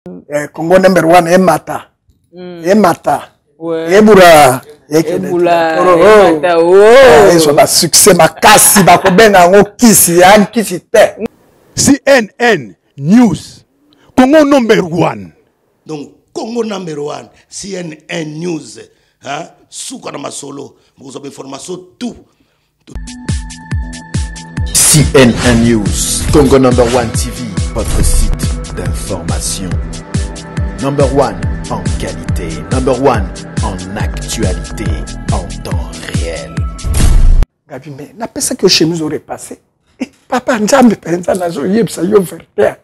Congo number 1 Emata. Emata. Ebura. Ebura. Ils ont succès makasi bakobenga ngo kisi an kisi te. CNN News. Congo number 1. Donc Congo number 1 CNN News. Hein? Souka na masolo. Vous avez information tout. CNN News, Congo number 1 TV, votre site d'information. Number 1 en qualité, number 1 en actualité, en temps réel. Gabi, mais n'a pas ça que chez nous aurait passé. Et papa, n'jambe penza na zo yebsa yo verter.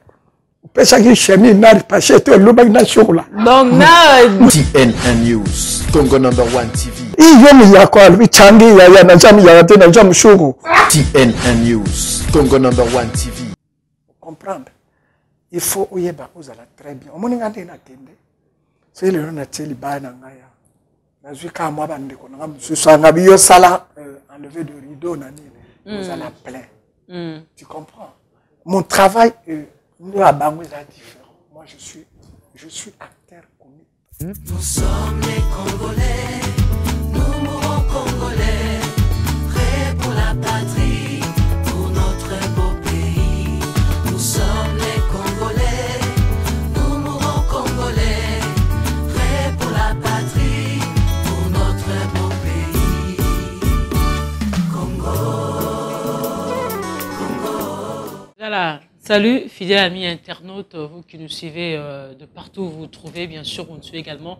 Pesa ki chemi na ripaché to lo bag na chocolat. Donc na CNN News, Congo number 1 TV. Iyo mi yakwa bi changi ya na jam ya te na jam choco. CNN News, Congo number 1 TV. Comprendre. Il faut oyeba ozala très bien. Omoni ngande na kende. C'est le na teli ba na ngaya. Na zui ka mwa ba ndeko na mususu anga biyo sala enlever de rideau na nini. Ozala plein. Tu comprends? Mon travail nous à Bangou est différent. Moi je suis acteur comique. Nous sommes les Congolais, nous mourons Congolais, prêts pour la patrie, pour notre beau pays. Nous sommes les Congolais, nous mourons Congolais, prêts pour la patrie, pour notre beau pays. Congo, Congo. voilà. Salut, fidèles amis internautes, vous qui nous suivez de partout où vous vous trouvez, bien sûr, vous nous suivez également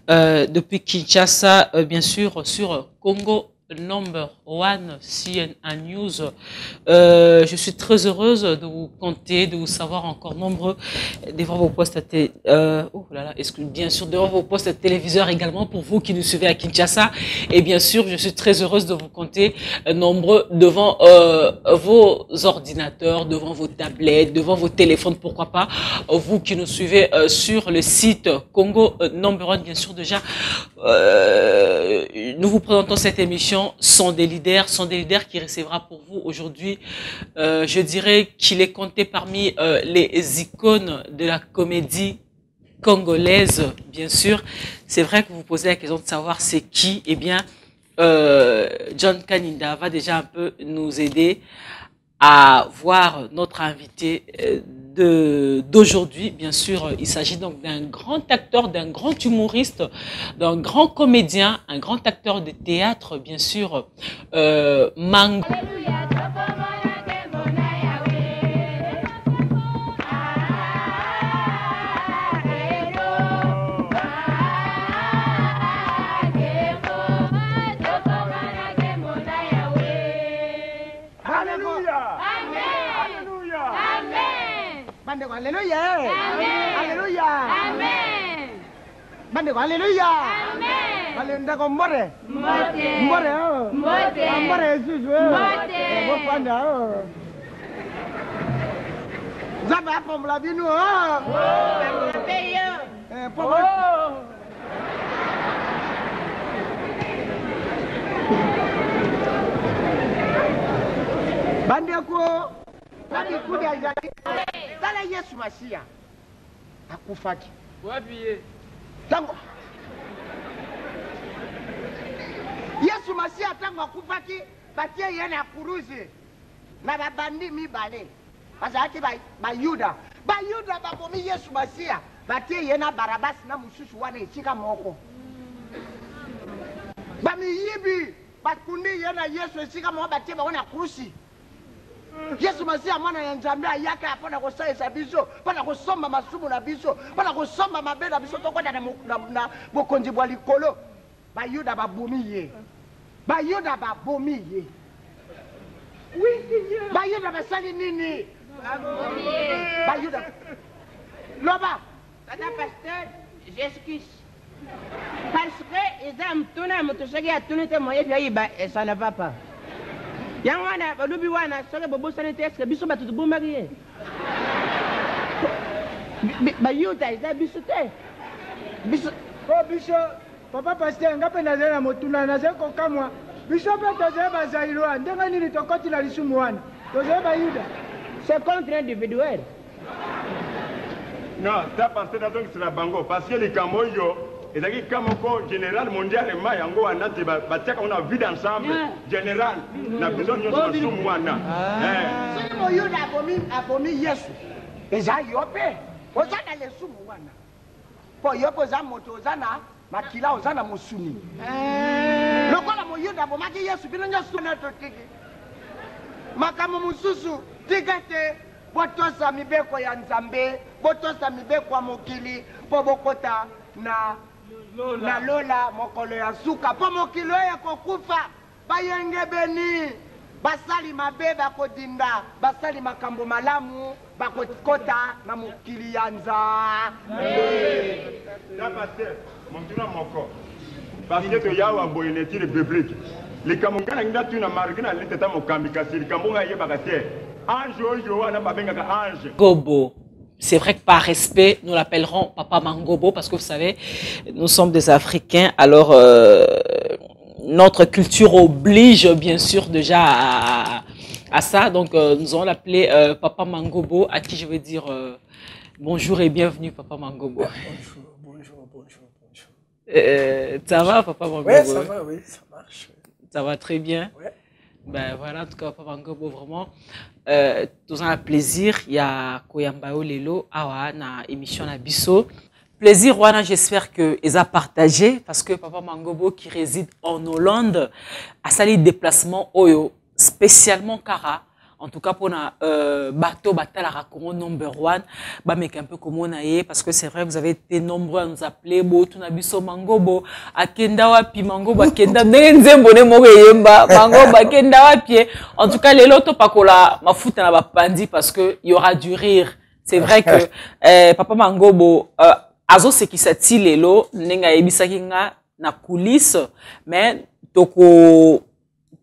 depuis Kinshasa, bien sûr, sur Congo number 1 CNN News. Je suis très heureuse de vous compter, de vous savoir encore nombreux devant vos postes bien sûr devant vos postes téléviseurs également pour vous qui nous suivez à Kinshasa. Et bien sûr, je suis très heureuse de vous compter nombreux devant vos ordinateurs, devant vos tablettes, devant vos téléphones, pourquoi pas. Vous qui nous suivez sur le site Congo number 1, bien sûr déjà. Nous vous présentons cette émission Son des leaders qui recevra pour vous aujourd'hui, je dirais qu'il est compté parmi les icônes de la comédie congolaise, bien sûr. C'est vrai que vous posez la question de savoir c'est qui. Eh bien, John Kaninda va déjà un peu nous aider à voir notre invité d'aujourd'hui. Bien sûr, il s'agit donc d'un grand acteur, d'un grand humoriste, d'un grand comédien, un grand acteur de théâtre, bien sûr, Mango. Alléluia. Amen. Alléluia. Amen. Bandeko alléluia. Amen. Alenda ko mbore. Mbote. Mbore oh. Mbote. Mbore Yesu. Mbote. Bo panda oh. Zaba pom la binu oh. Oh. Paye. Pom. Bandeko Wadi kudi ajali. Tala Yesu Masia. Akufaki. Wapi ye? Tango. Yesu Masia tango akufaki. Batie yene akuruzi. Na babandi mibale. Pasaki ba Yuda. Ba Yuda babomi Yesu Masia. Batie yena Barabasi na mususu wane chika moko. Bami yibi. Bakundi yena Yesu chika moko batie ba wana kurusi. Yesu Masia mwana ya Nzambe ayaka apona kosalisa biso, pona kosomba masumu na biso, pona kosomba mabela biso tokwenda na bokonzi bwa likolo. Bayuda babomi ye. Bayuda babomi ye. Oui, Seigneur. Bayuda basali nini? Babomi ye. Bayuda. Loba. Tata pasteur, j'excuse. Parce que ils aiment tourner motoshagi à tourner te moyen puis et ça ne va pas. Yangwana balubi wana soke bobo sanete eske biso batutu bomari ba yuta eza biso te biso ko biso papa pasteur ngape nazela motuna nazela kokamwa biso pe tozela bazairwa ndenga nini tokoti la lisumu wana tozela ba yuda c'est contre individuel Non, ça parce que c'est la bango. Parce que les Camoyo, et les Camoko, général mondial, et Mayango, on a vu ensemble. Général, on a besoin de nous soumouana. Si mon yo abomi yesu, et ça yopé, on a les soumouana. Pour yopo za moto zana, makila ozana musuni. Lokola mo yo abomaki yesu, bino nyosu na totiki. Makamo mususu, tigate. Botosa mibeko ya nzambe, botosa mibeko ya mokili, po bokota na lola mokolo ya suka, po mokili ya kokufa, bayenge beni, basali mabe bakodinda, basali makambo malamu, bakokota na mokili ya nzambe. Da pasteur, montuna moko, parce que tu yawa boyenetire biblique. Les Kamongana n'ont pas marqué dans l'état mokambikasi, les Kamonga yebakate. Gobo. C'est vrai que par respect, nous l'appellerons Papa Mangobo parce que vous savez, nous sommes des Africains. Alors, notre culture oblige bien sûr déjà à ça. Donc, nous allons l'appeler Papa Mangobo, à qui je veux dire bonjour et bienvenue, Papa Mangobo. Bonjour. Ça va, Papa Mangobo? Oui, ça va, oui, ça marche. Ça va très bien. Ouais. Ben voilà, en tout cas, Papa Mangobo, vraiment, tout un plaisir. Il y a Koyambao Lelo, awa na émission na biso. Plaisir, wana, j'espère que ils a partagé parce que Papa Mangobo qui réside en Hollande a sali déplacement oyo spécialement Kara. En tout cas, pour na bateau batala Congo #1, bah mec un peu comme on a parce que c'est vrai, vous avez été nombreux à nous appeler, bo tu nabiso Mangobo, akenda wapi Mangobo, akenda nenzembo ne moyemba, Mangobo akenda wapi. En tout cas, les lotos pakola ma fout na bapandi parce que il y aura du rire. C'est vrai que Papa Mangobo azo se qui sati lelo nenga ebisaki nga na coulisse, mais toko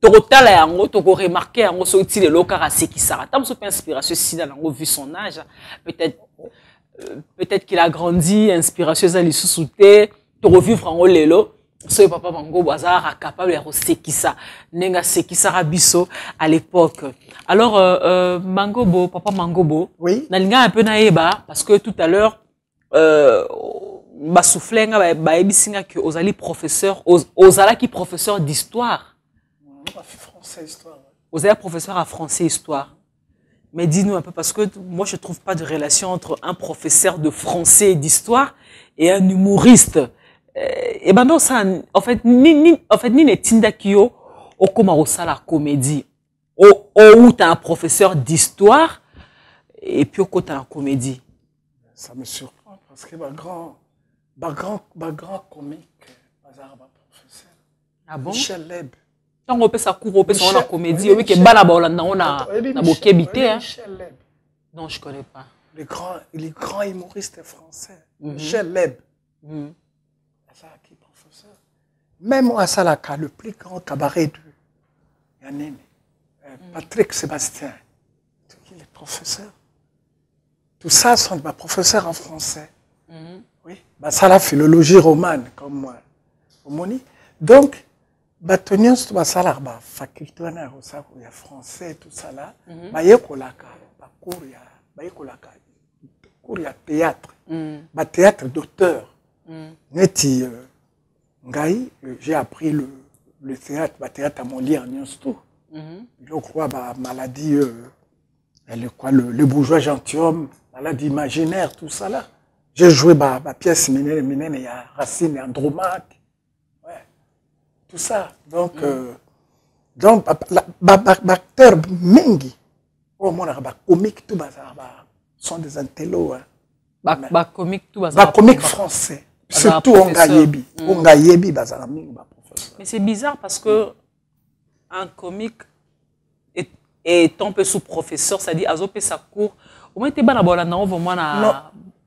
tokotala yango toko remarquer yango so utile lokara sekisara tam so inspiration si dans yango vu son âge peut-être qu'il a grandi inspiration za lisusu te to revivre yango lelo so Papa Mangobo azara capable ya sekisa nenga sekisara biso à l'époque. Alors Mangobo, Papa Mangobo, oui, nalinga un peu naeba parce que tout à l'heure ba souffler nga ba ebisinga que ozali professeur ozala qui professeur d'histoire. Français histoire. Vous êtes professeur à français histoire. Mais dis-nous un peu, parce que moi je ne trouve pas de relation entre un professeur de français et d'histoire et un humoriste. Et ben non, ça, en fait, ni netinda kyo, au koma la comédie. Où tu as un professeur d'histoire et puis au côté la comédie. Ça me surprend parce que ma grand comique, professeur. Ah bon? Michel Leb. Tant on peut ça court, on peut ça la comédie, oui, que bala bala on a bokebité, hein. Non, je connais pas. Les grands humoristes français. Michel Leb. Professeur. Même moi, Salaka, le plus grand cabaret de Yanné, Patrick Sébastien, il est professeur. Tout ça sont des professeurs en français. Oui. Ça la philologie romane, comme moi. Donc, Batonion, c'est la faculté de français, tout ça là. Il y a cours de théâtre. Théâtre d'auteur. J'ai appris le théâtre, théâtre à mon lit en Nyonsto. Je crois maladie, le bourgeois gentilhomme, maladie imaginaire, tout ça là. J'ai joué ma pièce Minene, il y a Racine et Andromaque. Tout ça. Donc, acteur Mengi, comique, tout sont des intellos. Comique, tout comique français. Surtout Ongayebi. Ongayebi, mais c'est bizarre parce que un comique est un peu sous-professeur, ça dit Azopé sa cour. Au moins, tu es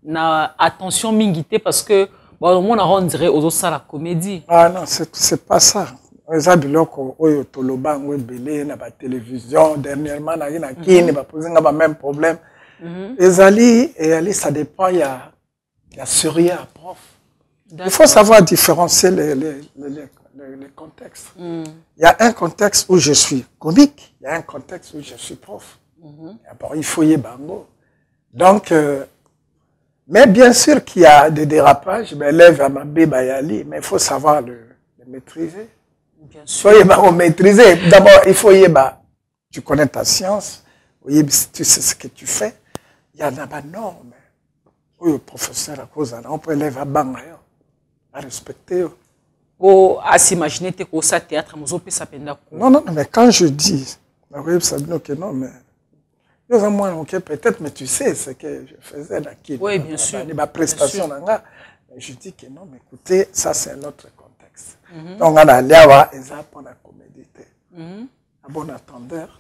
na attention mingité parce que on dirait aux autres ça la comédie. Ah non, c'est pas ça. Les abiloko oyo toloba ngwebele na ba télévision dernièrement na kini ba poser nga ba même problème. Les ali ça dépend il y a Surya prof. Il faut savoir différencier les contextes. Il y a un contexte où je suis comique, il y a un contexte où je suis prof. Il faut y bango. Donc Mais bien sûr qu'il y a des dérapages, mais lève à ma bayali, mais il faut savoir le maîtriser. Bien sûr. Il faut maîtriser. D'abord, il faut tu connais ta science, tu sais ce que tu fais. Il y en a des normes. Oui, le professeur à cause on peut lever à bang à respecter. À s'imaginer que ça théâtre, non, non, mais quand je dis, ça dit que non, mais peut-être, mais tu sais ce que je faisais là. Oui, bien sûr. Ma prestation, je dis que non, mais écoutez, ça c'est un autre contexte. Donc, on a l'air pour la comédie. Un bon attendeur.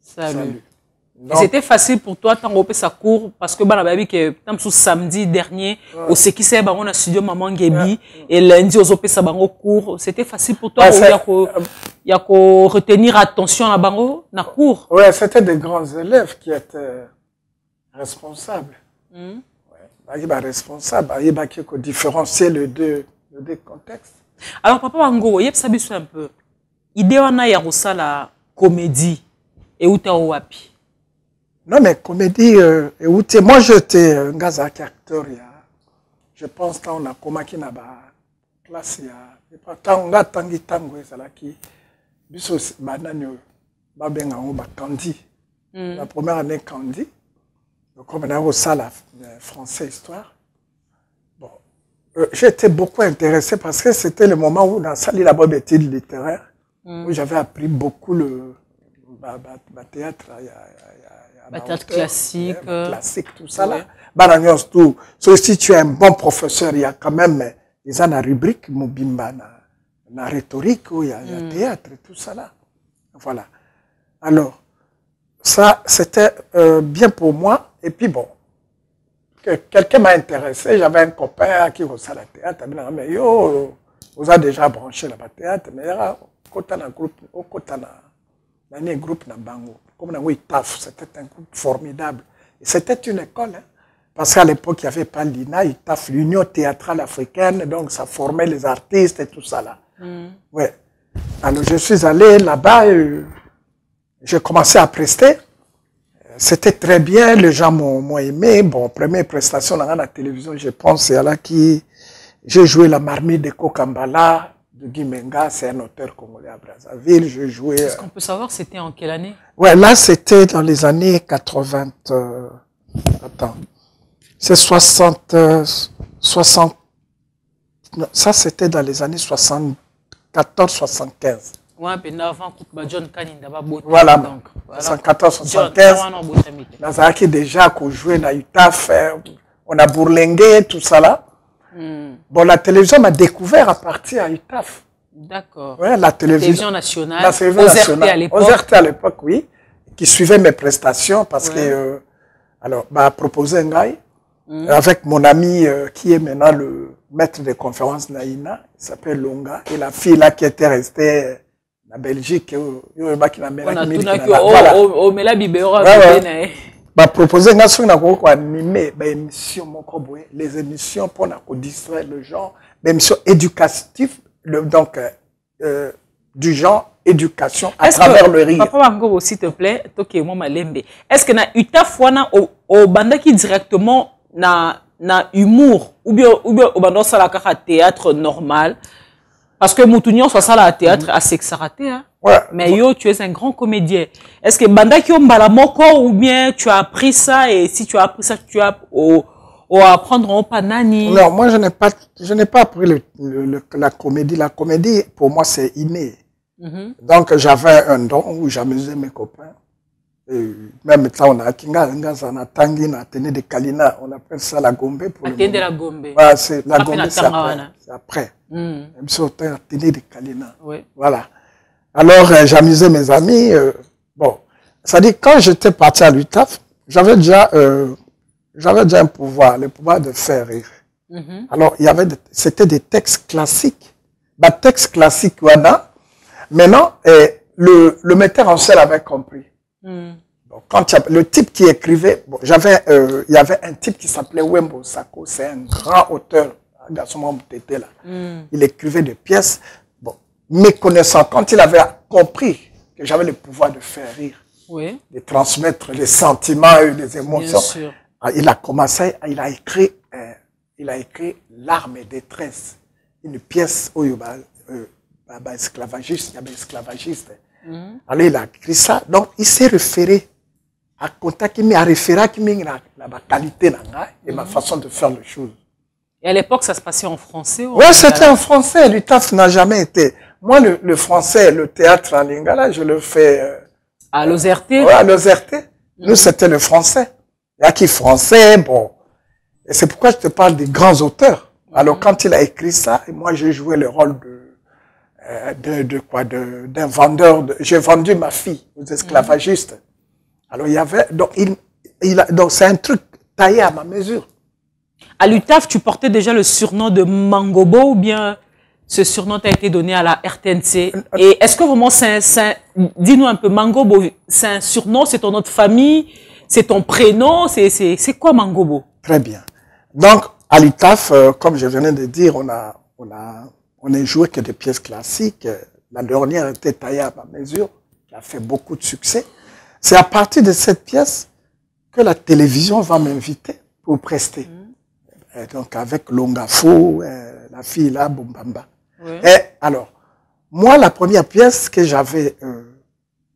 Salut. Et c'était facile pour toi, tant que ça court, parce que que samedi dernier, au qui s'est on a studio Maman Gebi, et lundi, au ça cours. C'était facile pour toi, il y a qu'à retenir attention à bango, na cours. Oui, c'était des grands élèves qui étaient responsables. Ouais, responsable, il y a qui différencier les deux contextes. Alors, papa Bango, il y a un peu. Idée on a la comédie, et où t'as wapi? Non, mais comédie, moi j'étais un gars acteur, je pense qu'on a commencé dans la classe, il y a tant de tangi tango, qui biso banane, babenga ba Candy. La première année Candy, comme on a au salle français histoire. Bon, j'étais beaucoup intéressé parce que c'était le moment où dans la salle la bonne étude littéraire, où j'avais appris beaucoup le théâtre. Théâtre classique. Classique, tout ça là. Tout. Si tu es un bon professeur, il y a quand même des rubrique, Mobimba, la rhétorique, il y a théâtre, tout ça là. Voilà. Alors, ça, c'était bien pour moi. Et puis bon, quelqu'un m'a intéressé. J'avais un copain qui reçoit la théâtre. Mais yo, vous avez déjà branché la théâtre. Mais il y a un groupe, un groupe na Bango. Comme dans ITAF, c'était un groupe formidable. Et c'était une école, hein, parce qu'à l'époque, il n'y avait pas l'INA, ITAF, l'Union théâtrale africaine, donc ça formait les artistes et tout ça là. Ouais. Alors je suis allé là-bas, j'ai commencé à prester. C'était très bien, les gens m'ont aimé. Bon, première prestation dans la télévision, je pense, c'est là qui j'ai joué la marmite de Kokambala. De Guy Menga, c'est un auteur congolais à Brazzaville. Je jouais. Est-ce qu'on peut savoir c'était en quelle année? Ouais, là c'était dans les années 80. Attends, c'est 60. Non, ça c'était dans les années 74, 75. Ouais, puis avant John Kaninda voilà, donc 74, 75. Nazaki déjà qu'on jouait dans UTAF, on a bourlingué tout ça là. Bon, la télévision m'a découvert à partir à UTAF. D'accord. Ouais, la télévision nationale. La télévision nationale. À l'époque. OZRT à l'époque, oui. Qui suivait mes prestations parce que, alors, proposé un gars avec mon ami qui est maintenant le maître de conférence Naïna, il s'appelle Longa, et la fille là qui était restée en Belgique, qui m'a proposé les émissions pour distraire le genre, des émissions éducatives, donc du genre éducation à travers le rire. Papa Bango, s'il te plaît, est-ce que na UTAF au banda qui directement na humour ou bien au banda ça la théâtre normal parce que Moutounion soit ça la théâtre à sexaraté hein. Ouais. Mais yo, tu es un grand comédien. Est-ce que banda qui ont balamoko ou bien tu as appris ça et si tu as appris ça, tu as au apprendre au panani? Non, moi je n'ai pas appris la comédie. La comédie pour moi c'est inné. Donc j'avais un don où j'amusais mes copains. Et même là on a kinga na tangi na tene de kalina, on appelle ça la gombe pour le moment. La gombe. Ouais, c'est la gombe c'est après. Même si on tene de kalina. Oui. Voilà. Alors, j'amusais mes amis. Bon, ça dit quand j'étais parti à l'UTAF, j'avais déjà un pouvoir, le pouvoir de faire rire. Alors, c'était des textes classiques. Bah, textes classiques, voilà. Maintenant, le metteur en scène avait compris. Donc, quand le type qui écrivait, bon, il y avait un type qui s'appelait Wembo Sako, c'est un grand auteur, garçon Tété là. Il écrivait des pièces. Méconnaissant, quand il avait compris que j'avais le pouvoir de faire rire, de transmettre les sentiments et les émotions, il a commencé, il a écrit L'arme et détresse, une pièce où il y a esclavagiste, alors il a écrit ça, donc il s'est référé à contact, mais à référer à ma qualité et ma façon de faire les choses. Et à l'époque, ça se passait en français? Oui, c'était en français. L'UTAF n'a jamais été. Moi, le français, le théâtre en lingala, je le fais. À l'OZRT? Oui, à l'OZRT. Nous, c'était le français. Il y a qui français, bon. Et c'est pourquoi je te parle des grands auteurs. Alors, quand il a écrit ça, et moi, j'ai joué le rôle d'un vendeur. J'ai vendu ma fille aux esclavagistes. Alors, il y avait. Donc, c'est un truc taillé à ma mesure. À l'UTAF, tu portais déjà le surnom de Mangobo ou bien ce surnom t'a été donné à la RTNC? Et est-ce que vraiment dis-nous un peu, Mangobo, c'est un surnom, c'est ton nom de famille, c'est ton prénom, c'est quoi Mangobo? Très bien. Donc, à l'UTAF, comme je venais de dire, on n'a joué que des pièces classiques. La dernière était taillée à ma mesure, qui a fait beaucoup de succès. C'est à partir de cette pièce que la télévision va m'inviter pour prester. Donc, avec Longafo, la fille là, Bombamba. Oui. Et alors, moi, la première pièce que j'avais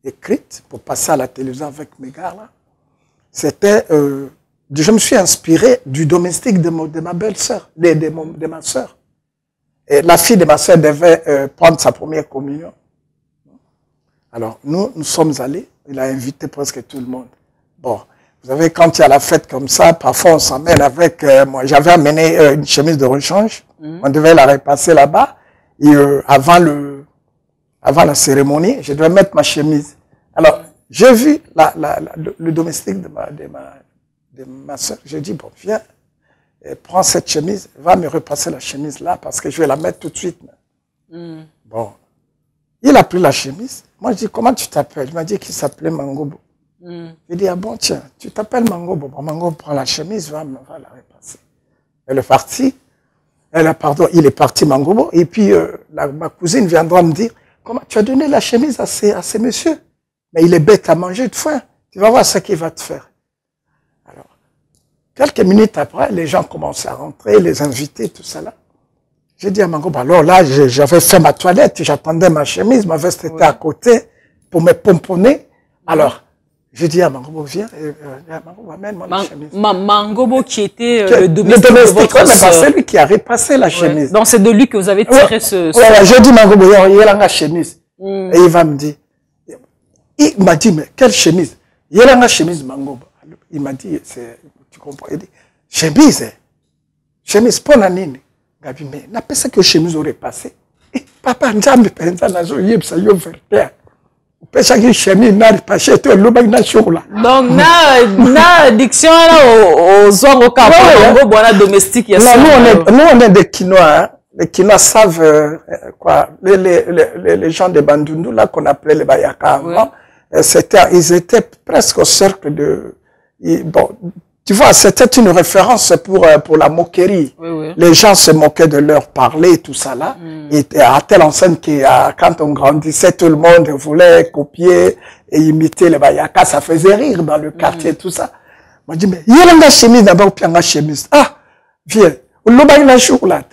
écrite pour passer à la télévision avec mes gars là, c'était, je me suis inspiré du domestique de ma belle-sœur, de ma sœur. Et la fille de ma sœur devait prendre sa première communion. Alors, nous sommes allés, il a invité presque tout le monde. Bon. Vous savez, quand il y a la fête comme ça, parfois on s'emmène avec... moi, j'avais amené une chemise de rechange. On devait la repasser là-bas. Et avant la cérémonie, je devais mettre ma chemise. Alors, j'ai vu le domestique de ma soeur. J'ai dit, bon, viens, prends cette chemise, va me repasser la chemise là, parce que je vais la mettre tout de suite. Bon. Il a pris la chemise. Moi, je dis, comment tu t'appelles? Il m'a dit qu'il s'appelait Mangobo. Il dit, ah bon, tiens, tu t'appelles Mangobo. Bon, Mangobo prend la chemise, va la repasser. Elle est partie. Il est parti, Mangobo. Et puis, ma cousine viendra me dire, comment tu as donné la chemise à ces messieurs? Mais il est bête à manger de faim. Tu vas voir ce qu'il va te faire. Alors, quelques minutes après, les gens commençaient à rentrer, les invités, tout ça là. J'ai dit à Mangobo, alors là, j'avais fait ma toilette, j'attendais ma chemise, ma veste était à côté pour me pomponner. Alors, j'ai dit à Mangobo, viens, Mangobo, amène-moi la chemise. Mangobo qui était le domestique de votre sœur. C'est lui qui a repassé la chemise. Donc c'est de lui que vous avez tiré ce... Ouais, j'ai dit Mangobo, il a la chemise. Et il va me dire, il m'a dit, mais quelle chemise? Il a la chemise Mangobo. Il m'a dit, tu comprends? Il dit, chemise, pour la nini. Gabi, mais n'a pas ça que chemise aurait passé. Et papa, n'jambe penza na zo yebsa yo verter. Pesa ki chemise na paché to lo bag na chocolat. Donc na diction là au zongo ka ngo bona domestique ya ça. Nous on est des Quinois, hein. Les Quinois savent quoi, les gens de Bandundu là qu'on appelait les Bayaka avant, ils étaient presque au cercle de bon, tu vois, c'était une référence pour la moquerie. Les gens se moquaient de leur parler, tout ça là. Et à telle enseigne que quand on grandissait, tout le monde voulait copier et imiter les Bayaka. Ça faisait rire dans le quartier, tout ça. Moi, je dis, mais il y a une chemise d'abord, puis une chemise. Ah, viens. Le bagage na chocolat.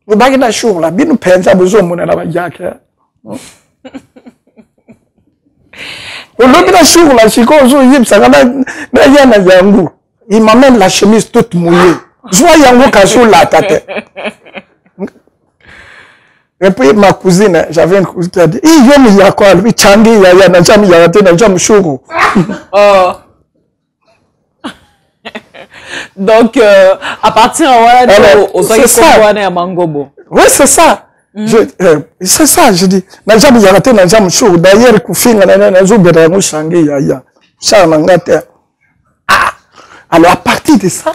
Le bagage na chocolat. Bien nous penser à besoin de la Bayaka. Le bagage na chocolat, c'est quoi, ça va na il m'amène la chemise toute mouillée. Je vois Yango Kasou la tête. Et puis ma cousine, j'avais une cousine qui a dit, il y a quoi, lui, Changi, il y a Najam, il y a Najam Chougou. Oh. Donc, à partir de Mangobo. Oui, c'est ça. C'est ça, je dis. Najam, il y a Najam Chougou. D'ailleurs, Koufing, Najam, Beramou, Changi, il y a Charmangate. Alors, à partir de ça,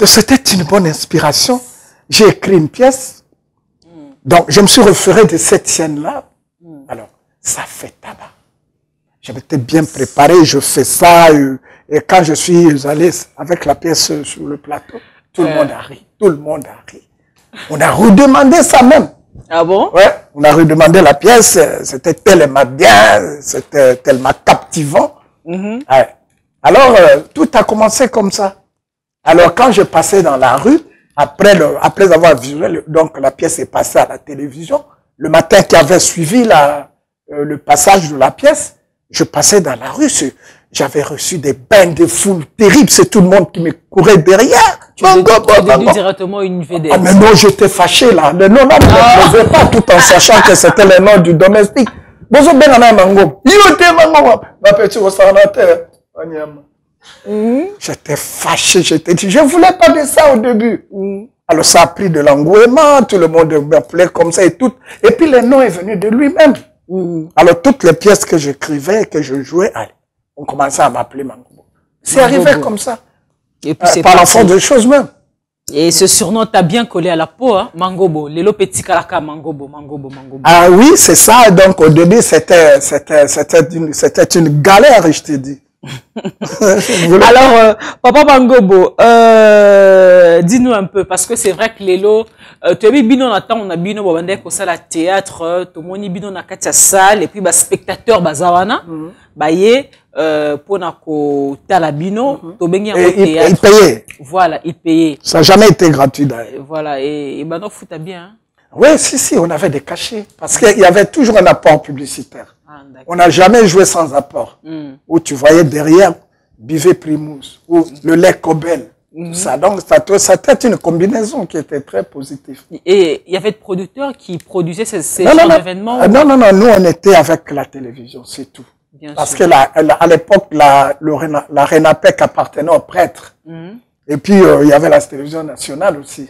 c'était une bonne inspiration. J'ai écrit une pièce. Donc, je me suis référé de cette scène-là. Alors, ça fait tabac. Je m'étais bien préparé, je fais ça. Et quand je suis allé avec la pièce sur le plateau, tout le monde a ri. Tout le monde a ri. On a redemandé ça même. Ah bon? Ouais, on a redemandé la pièce. C'était tellement bien, c'était tellement captivant. Ouais. Alors, tout a commencé comme ça. Alors, quand je passais dans la rue, après avoir vu, donc la pièce est passée à la télévision, le matin qui avait suivi le passage de la pièce, je passais dans la rue, j'avais reçu des bains de foule terribles, c'est tout le monde qui me courait derrière. Tu es devenu directement une vedette. Ah, mais non, j'étais fâché là. Le nom là ne me plaisait pas tout en sachant que c'était le nom du domestique. Bonjour, ben mango. Ma petite restaurateur. J'étais fâché, je voulais pas de ça au début. Alors ça a pris de l'engouement, tout le monde m'appelait comme ça et tout. Et puis le nom est venu de lui-même. Alors toutes les pièces que j'écrivais, que je jouais, on commençait à m'appeler Mangobo. C'est arrivé comme ça. Et puis par la force des choses même. Et ce surnom t'a bien collé à la peau, hein? Mangobo. Lelo petit karaka Mangobo, Mangobo, Mangobo. Ah oui, c'est ça. Donc au début, c'était une galère, je te dis. Alors, Papa Mangobo, dis-nous un peu, parce que c'est vrai que Lelo, tu as vu bino natang, on a bino babande ko sala théâtre, tout le monde bino na katia salle et puis ba spectateur bazawana, ba ye pour na ko talabino, to bengi en théâtre. Il payait. Voilà, il payait. Ça n'a jamais été gratuit d'ailleurs. Voilà, et ben non fouta bien. Hein? Oui, si, on avait des cachets. Parce qu'il y avait toujours un apport publicitaire. On n'a jamais joué sans apport. Où tu voyais derrière Bivet Primous ou le lait Cobel. Ça, donc, c'était une combinaison qui était très positive. Et il y avait des producteurs qui produisaient ces genres d'événements? Non, nous on était avec la télévision, c'est tout. Bien parce sûr. que à l'époque, la RENAPEC appartenait aux prêtres. Et puis, il y avait la télévision nationale aussi.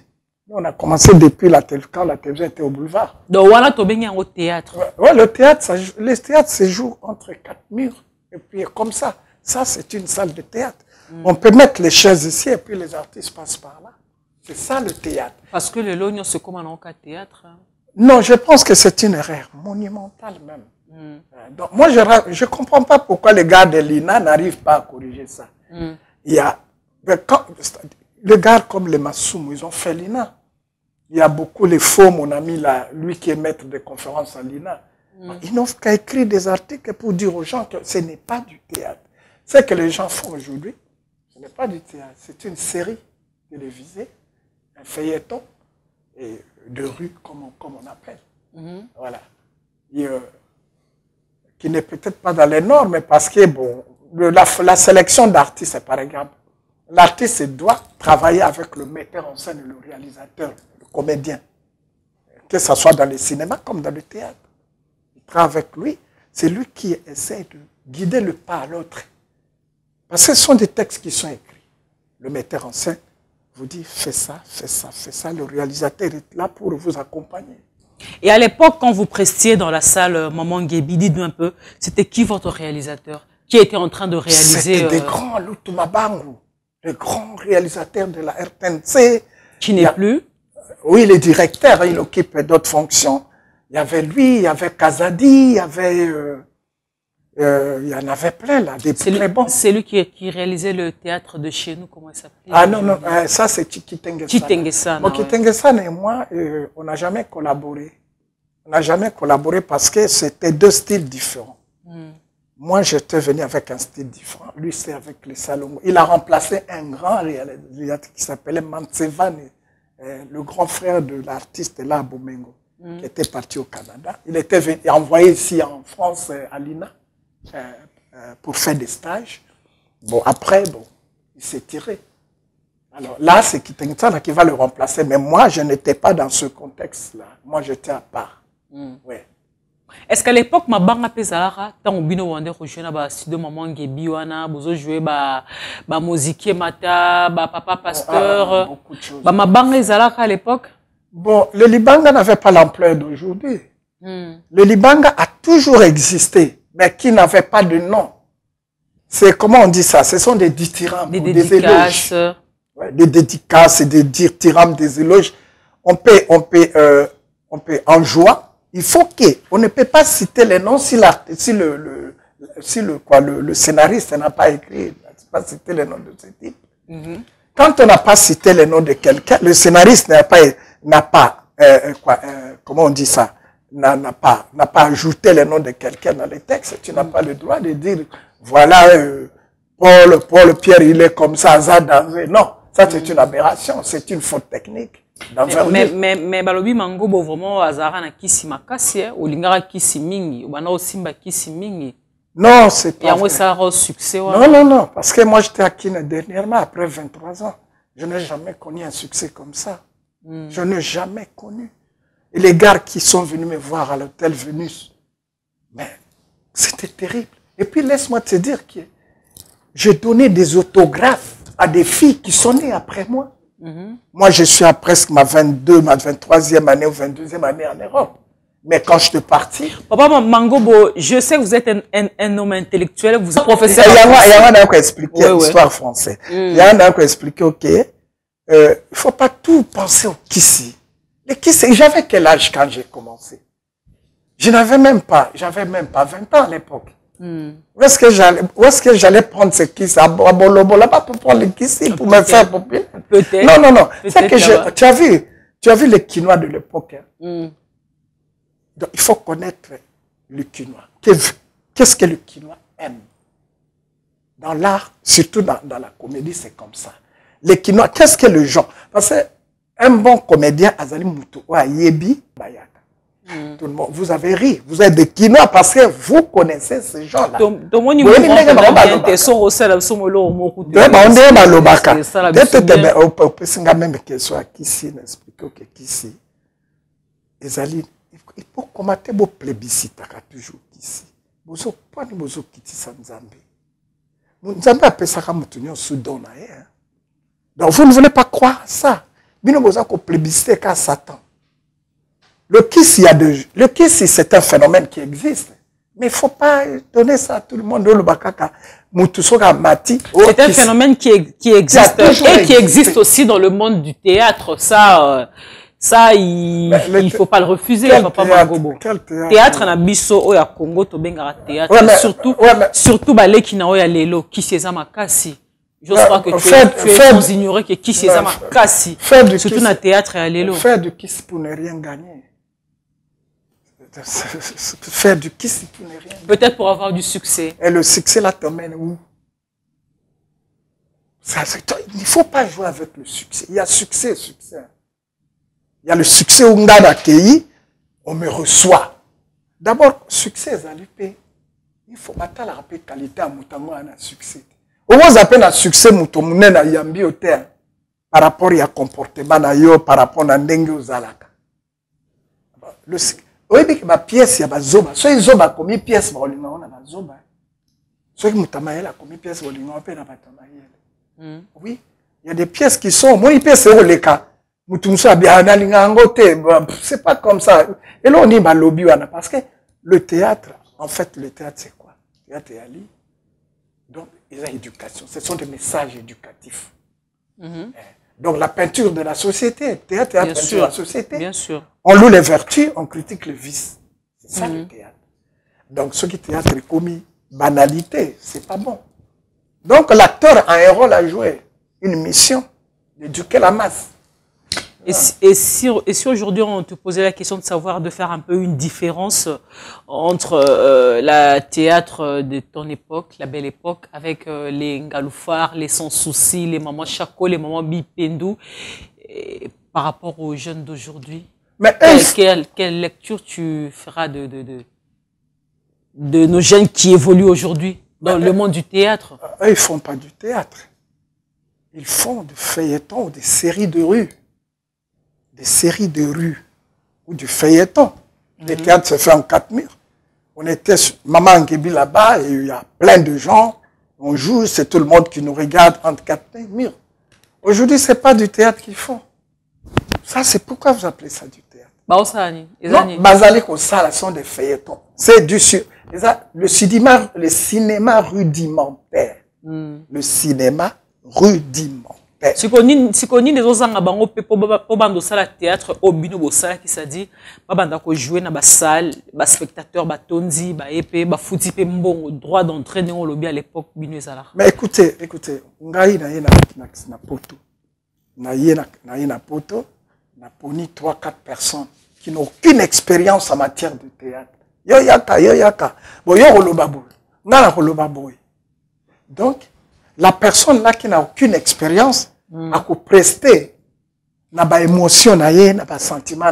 On a commencé depuis quand la télévision était au boulevard. Donc, voilà, tu as au théâtre. Ouais, le théâtre, les théâtres se jouent entre 4 murs. Et puis, comme ça. Ça, c'est une salle de théâtre. On peut mettre les chaises ici et puis les artistes passent par là. C'est ça le théâtre. Parce que le lognon, c'est comme un théâtre. Hein. Non, je pense que c'est une erreur monumentale même. Donc, moi, je ne comprends pas pourquoi les gars de l'INA n'arrivent pas à corriger ça. Il y a... Les gars comme les Massoum, ils ont fait l'INA. Il y a beaucoup les faux, mon ami, là, lui qui est maître de conférences à l'INA. Ils n'ont qu'à écrire des articles pour dire aux gens que ce n'est pas du théâtre. Ce que les gens font aujourd'hui, ce n'est pas du théâtre. C'est une série télévisée, un feuilleton et de rue, comme on appelle. Voilà. Et, qui n'est peut-être pas dans les normes, mais parce que bon, la sélection d'artistes, par exemple, l'artiste doit travailler avec le metteur en scène, le réalisateur, le comédien. Que ce soit dans le cinéma comme dans le théâtre. Il travaille avec lui. C'est lui qui essaie de guider le pas à l'autre. Parce que ce sont des textes qui sont écrits. Le metteur en scène vous dit, fais ça, fais ça, fais ça. Le réalisateur est là pour vous accompagner. Et à l'époque, quand vous prestiez dans la salle Maman Guébi, dites-nous un peu, c'était qui votre réalisateur? Qui était en train de réaliser... C'était des grands, Lutuma Bangu. Le grand réalisateur de la RTNC. Qui n'est plus? Oui, le directeur, il occupe d'autres fonctions. Il y avait lui, il y avait Kazadi, il y avait... il y en avait plein là, des très bons. C'est lui qui réalisait le théâtre de chez nous, comment il s'appelait? Ah non, ça c'est Chikitengesana. Chikitengesana, ouais. Chikitengesana et moi, on n'a jamais collaboré. On n'a jamais collaboré parce que c'était deux styles différents. Moi, j'étais venu avec un style différent. Lui, c'est avec les Salomon. Il a remplacé un grand réalisateur qui s'appelait Mantsevane, le grand frère de l'artiste là, Bomengo, qui était parti au Canada. Il était venu, envoyé ici en France, à l'INA, pour faire des stages. Bon, après, bon, il s'est tiré. Alors là, c'est Kitengitsana qui va le remplacer. Mais moi, je n'étais pas dans ce contexte-là. Moi, j'étais à part. Ouais. Est-ce qu'à l'époque, ma banga pesalara, tant bino wande rejoindre ba studio Maman Guébi wana, bozo jouer ba musique mata, ba papa pasteur, beaucoup de choses. Ba ma banga ezalaka à l'époque? Bon, le Libanga n'avait pas l'ampleur d'aujourd'hui. Le Libanga a toujours existé, mais qui n'avait pas de nom. C'est comment on dit ça? Ce sont des dithyrambes, des dédicaces. Ouais, des dédicaces, des dithyrambes, des éloges. On peut en joie. Il faut on ne peut pas citer les noms si le scénariste n'a pas écrit, ne peut pas citer les noms de ce type. Quand on n'a pas cité les noms de quelqu'un, le scénariste comment on dit ça, n'a pas ajouté les noms de quelqu'un dans les textes, tu n'as pas le droit de dire, voilà, Paul Pierre, il est comme ça, danger. Non, ça c'est une aberration, c'est une faute technique. Mais balobi mango bo vraiment azara na kisi makasi o lingara kisi mingi bana osimba kisi mingi. Non, c'est pas vrai. Ça a succès. Non, parce que moi j'étais à Kine dernièrement après 23 ans. Je n'ai jamais connu un succès comme ça. Je n'ai jamais connu. Et les gars qui sont venus me voir à l'hôtel Vénus, mais c'était terrible. Et puis laisse-moi te dire que j'ai donné des autographes à des filles qui sont nées après moi. Moi, je suis à presque ma 23e année ou 22e année en Europe. Mais quand je suis parti... Papa Mangobo, je sais que vous êtes un homme intellectuel, vous êtes professeur. Il y a un qui expliquer l'histoire française. Il y a un qui expliquer, ok, il ne faut pas tout penser au Kissi. Le Kissi, j'avais quel âge quand j'ai commencé? Je n'avais même pas, j'avais même pas 20 ans à l'époque. Où est-ce que j'allais prendre ce Kissi à Bolobo là-bas pour prendre le Kissi, pour me faire populaire? Peut-être. Non. C'est que tu as vu les Quinois de l'époque. Donc, il faut connaître le Quinois. Qu'est-ce que le Quinois aime? Dans l'art, surtout dans la comédie, c'est comme ça. Les Quinois, qu'est-ce que le genre? Parce qu'un bon comédien, Azali Moutou, Yebi, Bayaka. Tout le monde, vous avez ri, vous êtes des Quinois parce que vous connaissez ces gens-là. Il faut commenter vos plébiscites toujours ici. Vous pas ni vous quitter ça Nzambe. Nzambe appelle ça comme tenir sous don. Donc vous ne voulez pas croire ça. Bino vous avez plébiscité qu'à Satan. Le kissi c'est un phénomène qui existe, mais il faut pas donner ça à tout le monde. C'est un phénomène qui existe et qui existe aussi dans le monde du théâtre. Ça, il faut pas le refuser, Papa Mangobo. Théâtre na biso o ya Congo to benga théâtre, surtout balé qui na o ya lelo qui c'est makasi. J'ose croire que tu es sans ignorer que qui c'est makasi. Surtout na théâtre ya lelo. Faire du kiss pour ne rien gagner. Faire du kiss pour ne rien gagner. Peut-être pour avoir du succès. Et le succès là t'emmène où? Il ne faut pas jouer avec le succès. Il y a succès. Il y a le succès où on a accueilli, on me reçoit. D'abord, succès, il faut battre la qualité à Moutango à un succès. Au moins, appelle un succès Moutomounen à Yambi au terre par rapport à comportement par rapport à Ndengue aux Alaka. Oui, ma pièce, il y a Zoba. Soit ils ont commis pièce, on a Zoba. Soit Moutamaël a commis pièce, on a Patamaël. Oui, il y a des pièces qui sont, moi, les pièces, c'est le cas. C'est pas comme ça. Et là, on dit lobby parce que le théâtre, en fait, le théâtre, c'est quoi? Le théâtre est Ali. Donc, il y a éducation. Ce sont des messages éducatifs. Donc, la peinture de la société, le théâtre est la peinture de la société. Bien sûr. On loue les vertus, on critique le vice. C'est ça le théâtre. Donc, ce qui théâtre est commis, banalité, c'est pas bon. Donc, l'acteur a un rôle à jouer, une mission d'éduquer la masse. Et si aujourd'hui on te posait la question de savoir, de faire un peu une différence entre la théâtre de ton époque, la belle époque, avec les Ngaloufars, les Sans Soucis, les mamans Chako, les mamans Bipendou, par rapport aux jeunes d'aujourd'hui, quelle lecture tu feras de nos jeunes qui évoluent aujourd'hui dans le monde du théâtre? Eux, ils ne font pas du théâtre. Ils font du feuilleton ou des séries de rue. Des séries de rue ou du feuilleton. Le théâtre se fait en 4 murs. On était Maman Ngebi là-bas et il y a plein de gens. On joue, c'est tout le monde qui nous regarde entre 4 murs. Aujourd'hui, ce n'est pas du théâtre qu'ils font. Ça, c'est pourquoi vous appelez ça du théâtre. Non, Bazali Kosala sont des feuilletons. C'est du le cinéma rudimentaire. Le cinéma rudimentaire. Si on des autres bango pour bando sala théâtre au bino bosala qui ça dit ba banda ko jouer na ba salle ba spectateur ba tonzi ba épée ba fouti pe mbongo droit d'entrée dans lobby à l'époque bino sala. Mais écoutez, ngai na poto. Na poto, na poni 3-4 personnes qui n'ont aucune expérience en matière de théâtre. Yo yaka. Bon yo loba boy. Na loba boy. Donc la personne là qui n'a aucune expérience a pu prester n'a pas émotion n'a pas sentiment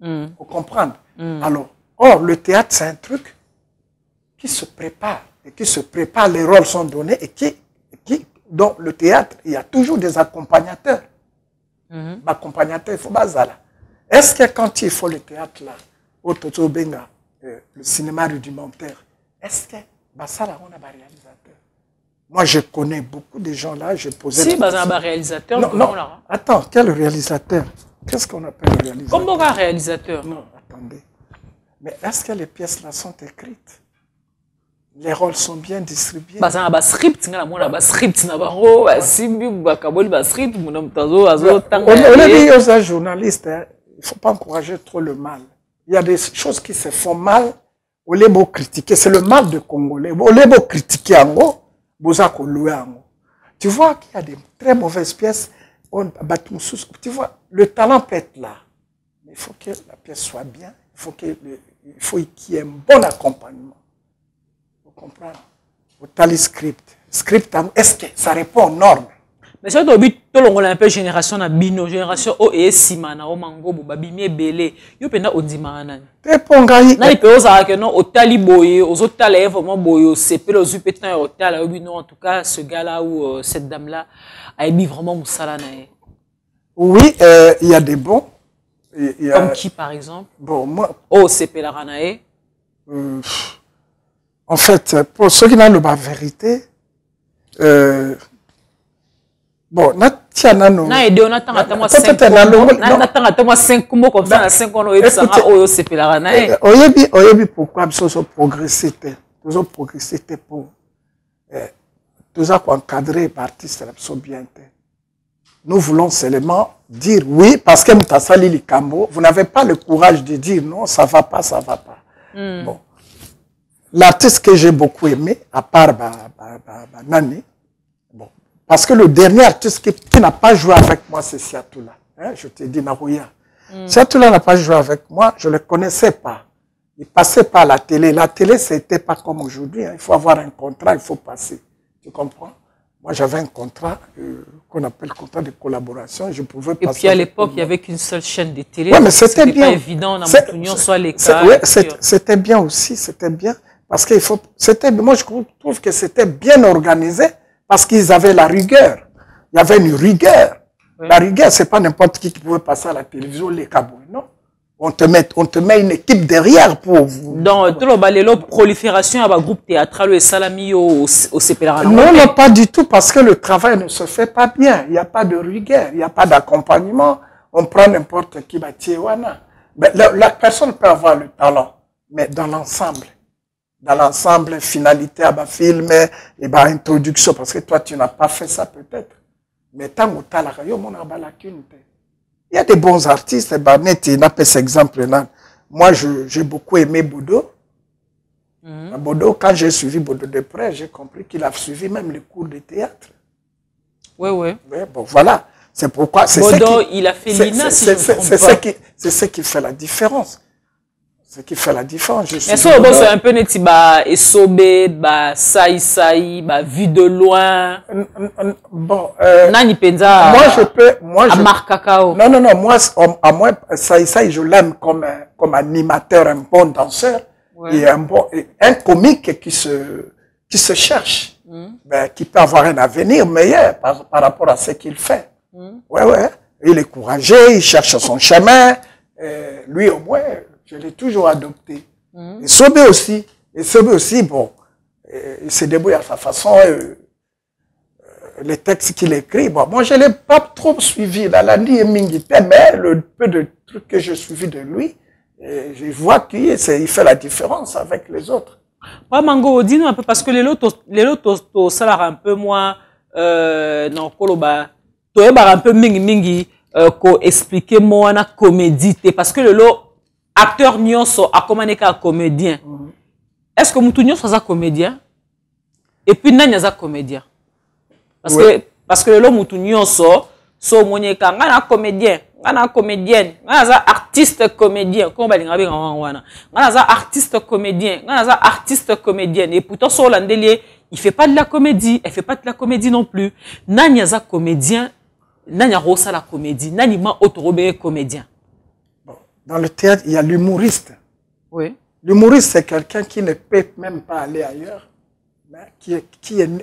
vous comprenez alors le théâtre c'est un truc qui se prépare et qui se prépare, les rôles sont donnés et qui dans le théâtre il y a toujours des accompagnateurs accompagnateur il faut bazala. Est-ce que quand il faut le théâtre là au Toto Benga le cinéma rudimentaire est-ce que basala on a un réalisateur? Moi je connais beaucoup de gens là, je posais si basala un réalisateur non, attends, quel réalisateur? Qu'est-ce qu'on appelle le réalisateur? Comme un réalisateur? Non, attendez, mais est-ce que les pièces là sont écrites? Les rôles sont bien distribués. Basala un script, on a un script nabango, simbi bakaboli ba script, mon homme tazo azo tanga. On a dit aux journalistes, il faut pas encourager trop le mal. Il y a des choses qui se font mal, on les beau critiquer, c'est le mal de Congolais. On les beau critiquer en gros, bozako louer en gros. Tu vois qu'il y a des très mauvaises pièces, tu vois, le talent peut être là, mais il faut que la pièce soit bien, il faut qu'il y ait un bon accompagnement. Vous comprenez? Au tali script, est-ce que ça répond aux normes? Mais c'est au but tout le monde un peu génération na bino génération o et simana o mango babimi belé yo pena ondimana te pongai na ipe oza que non au tali boye aux autres talents vraiment boye c'est peu aux pétins au tala oui non en tout cas ce gars là ou cette dame là a émis vraiment musala na. Oui, il y a des bons. Comme qui par exemple? Bon moi c'est Pelaranae. En fait pour ceux qui n'ont pas la vérité bon, na aidé on attend à moi 5 mots comme ça 5 ans et ça c'est Pelaranae. Oyebi pourquoi nous progresser pour nous encadrer par artistes bien. Nous voulons seulement dire oui parce que Mutassali Likambo, vous n'avez pas le courage de dire non, ça va pas. Bon. L'artiste que j'ai beaucoup aimé, à part Nani, bon, parce que le dernier artiste qui n'a pas joué avec moi, c'est Siatoula. Hein, je te dis, Narouya. Siatoula n'a pas joué avec moi, je ne le connaissais pas. Il passait pas à la télé. La télé, c'était pas comme aujourd'hui. Hein. Il faut avoir un contrat, il faut passer. Tu comprends? Moi, j'avais un contrat qu'on appelle contrat de collaboration. Je pouvais passer. Et puis à l'époque, il n'y avait qu'une seule chaîne de télé. Ouais, mais c'était bien. Pas évident, on a soit les cas. Ouais, c'était bien aussi, c'était bien. Parce qu'il faut, moi je trouve que c'était bien organisé parce qu'ils avaient la rigueur. Il y avait une rigueur. Oui. La rigueur, c'est pas n'importe qui pouvait passer à la télévision, les cabouilles, non? On te met une équipe derrière pour vous. Dans tout le prolifération à groupe théâtral et salami au CPLA. Non, pas du tout, parce que le travail ne se fait pas bien. Il n'y a pas de rigueur, il n'y a pas d'accompagnement. On prend n'importe qui, la personne peut avoir le talent, mais dans l'ensemble, finalité à film et introduction, parce que toi tu n'as pas fait ça peut-être. Mais tant que tu as la lacune. Il y a des bons artistes, il n'a pas cet exemple là. Moi j'ai beaucoup aimé Bodo. Bodo, quand j'ai suivi Bodo de près, j'ai compris qu'il a suivi même les cours de théâtre. Oui. Bon voilà, c'est pourquoi Bodo, il a fait l'INA, c'est ce qui fait la différence. Ce qui fait la différence. Mais ça, c'est un peu netiba esobe, saï, vu de loin. Bon. Nani penza. Moi je Marc Cacao. Non, moi, saï, je l'aime comme animateur, un bon danseur, ouais. Et un comique qui se cherche, qui peut avoir un avenir meilleur par rapport à ce qu'il fait. Ouais. Il est courageux, il cherche son chemin, lui au moins. Je l'ai toujours adopté. Et Sobé aussi, bon, il se débrouille à sa façon, les textes qu'il écrit. Bon, moi, je ne l'ai pas trop suivi dans la nuit et Mingite, mais le peu de trucs que j'ai suivi de lui, je vois qu'il fait la différence avec les autres. Ouais, Mango, dis-nous un peu, parce que les lotos, ça l'a un peu moins, non, Koloba, tu es un peu mingi, expliquer moi la comédie, parce que le lot, acteur nyonso a commandé qu'un comédien. Est-ce que Moutou nyonso est un comédien? Et puis Nani est un comédien? Parce que le Moutou nyonso, so monier quand un comédien, un comédienne, un artiste comédien. Comment on va dire un artiste comédien, un artiste comédienne. Et pourtant sur l'andelier, il fait pas de la comédie, elle fait pas de la comédie non plus. Nani za comédien, nani rosa la comédie, nani ma autorobé comédien. Bon, dans le théâtre, il y a l'humoriste. Oui. L'humoriste, c'est quelqu'un qui ne peut même pas aller ailleurs. Mais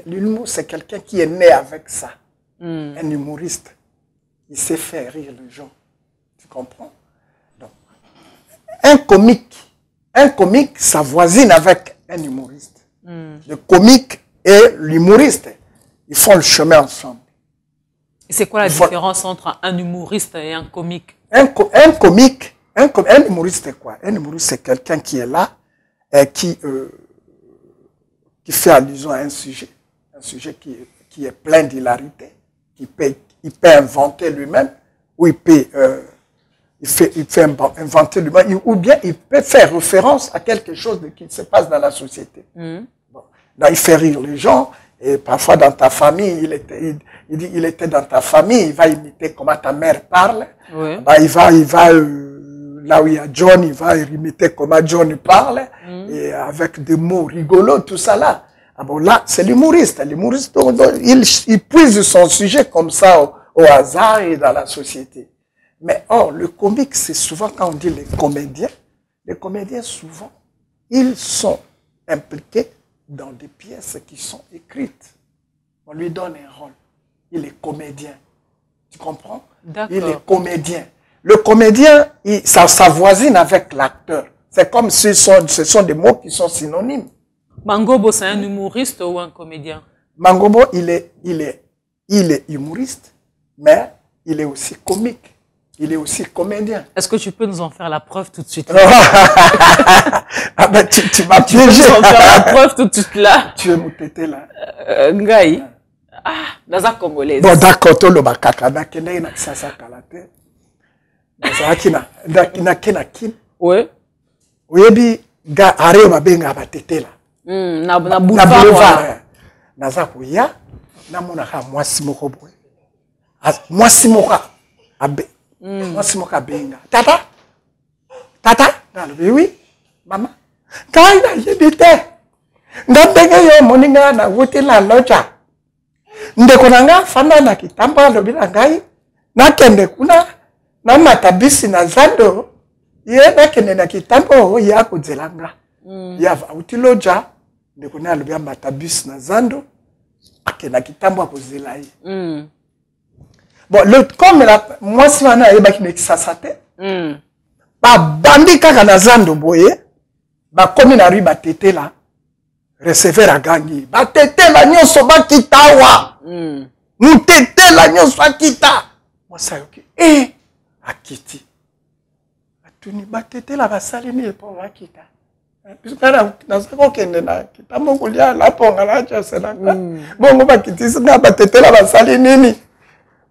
l'humour, c'est quelqu'un qui est né avec ça. Un humoriste. Il sait faire rire les gens. Tu comprends? Donc, un comique, ça voisine avec un humoriste. Le comique et l'humoriste, ils font le chemin ensemble. Et c'est quoi la différence entre un humoriste et un comique? Un humoriste, c'est quoi? Un humoriste, c'est quelqu'un qui est là et qui fait allusion à un sujet qui est plein d'hilarité, il peut inventer lui-même, ou il peut inventer lui-même, ou bien il peut faire référence à quelque chose qui se passe dans la société. Bon. Là, il fait rire les gens, et parfois dans ta famille, il était dans ta famille, il va imiter comment ta mère parle. Oui. Bah, il va là où il y a John, il va imiter comment John parle, et avec des mots rigolos, tout ça là. Ah bon, là, c'est l'humoriste. L'humoriste, il puise son sujet comme ça au hasard et dans la société. Mais le comique, c'est souvent quand on dit les comédiens souvent, ils sont impliqués dans des pièces qui sont écrites. On lui donne un rôle. Il est comédien. Tu comprends? Il est comédien. Le comédien, ça voisine avec l'acteur. C'est comme si ce sont des mots qui sont synonymes. Mangobo, c'est un humoriste ou un comédien? Mangobo, il est humoriste, mais il est aussi comique. Il est aussi comédien. Est-ce que tu peux nous en faire la preuve tout de suite? Ah ben, tu m'as piégé. Tu peux nous en faire la preuve tout de suite là? Tu es mon tété là. Ngaï. Ah, Naza congolaise. Bon, d'accord, tu le bakaka. Nakena ina sasa kalate. Naza kina kin. Oui. Oyebi ga areo babenga batété là. Na boulevard. Naza kuya na mona ka mwasi moko boy. Mwasi moko abe. Mwasi moko abenga. Tata? Na oui, maman. Kai na yebite. Ndabenge yo moninga na wuti la loja. Ndeko nanga fanda na kitamba lobi na ngai. Na kende kuna na matabisi na zando. Ye na kende na kitambo ya kuzelanga. Ya wuti loja. Ndeko na lobi matabisi na zando. Akena kitambo akozela ye. Bon, comme moi si wana yeba ki nekisasate. Ba bandi kaka na zando boye. Ba komi na rue ba tete la. Receveur agangi. Ba tete la nyonso ba kitawa. Mutete la nyonso akita. Moi ça yoki. Akiti. Atuni ba tete la basali ni epo akita. Puisqu'ana nazako kende na kitambo kulia la ponga la cha selanga. Bongo ba kitisi na ba tete la basali nini.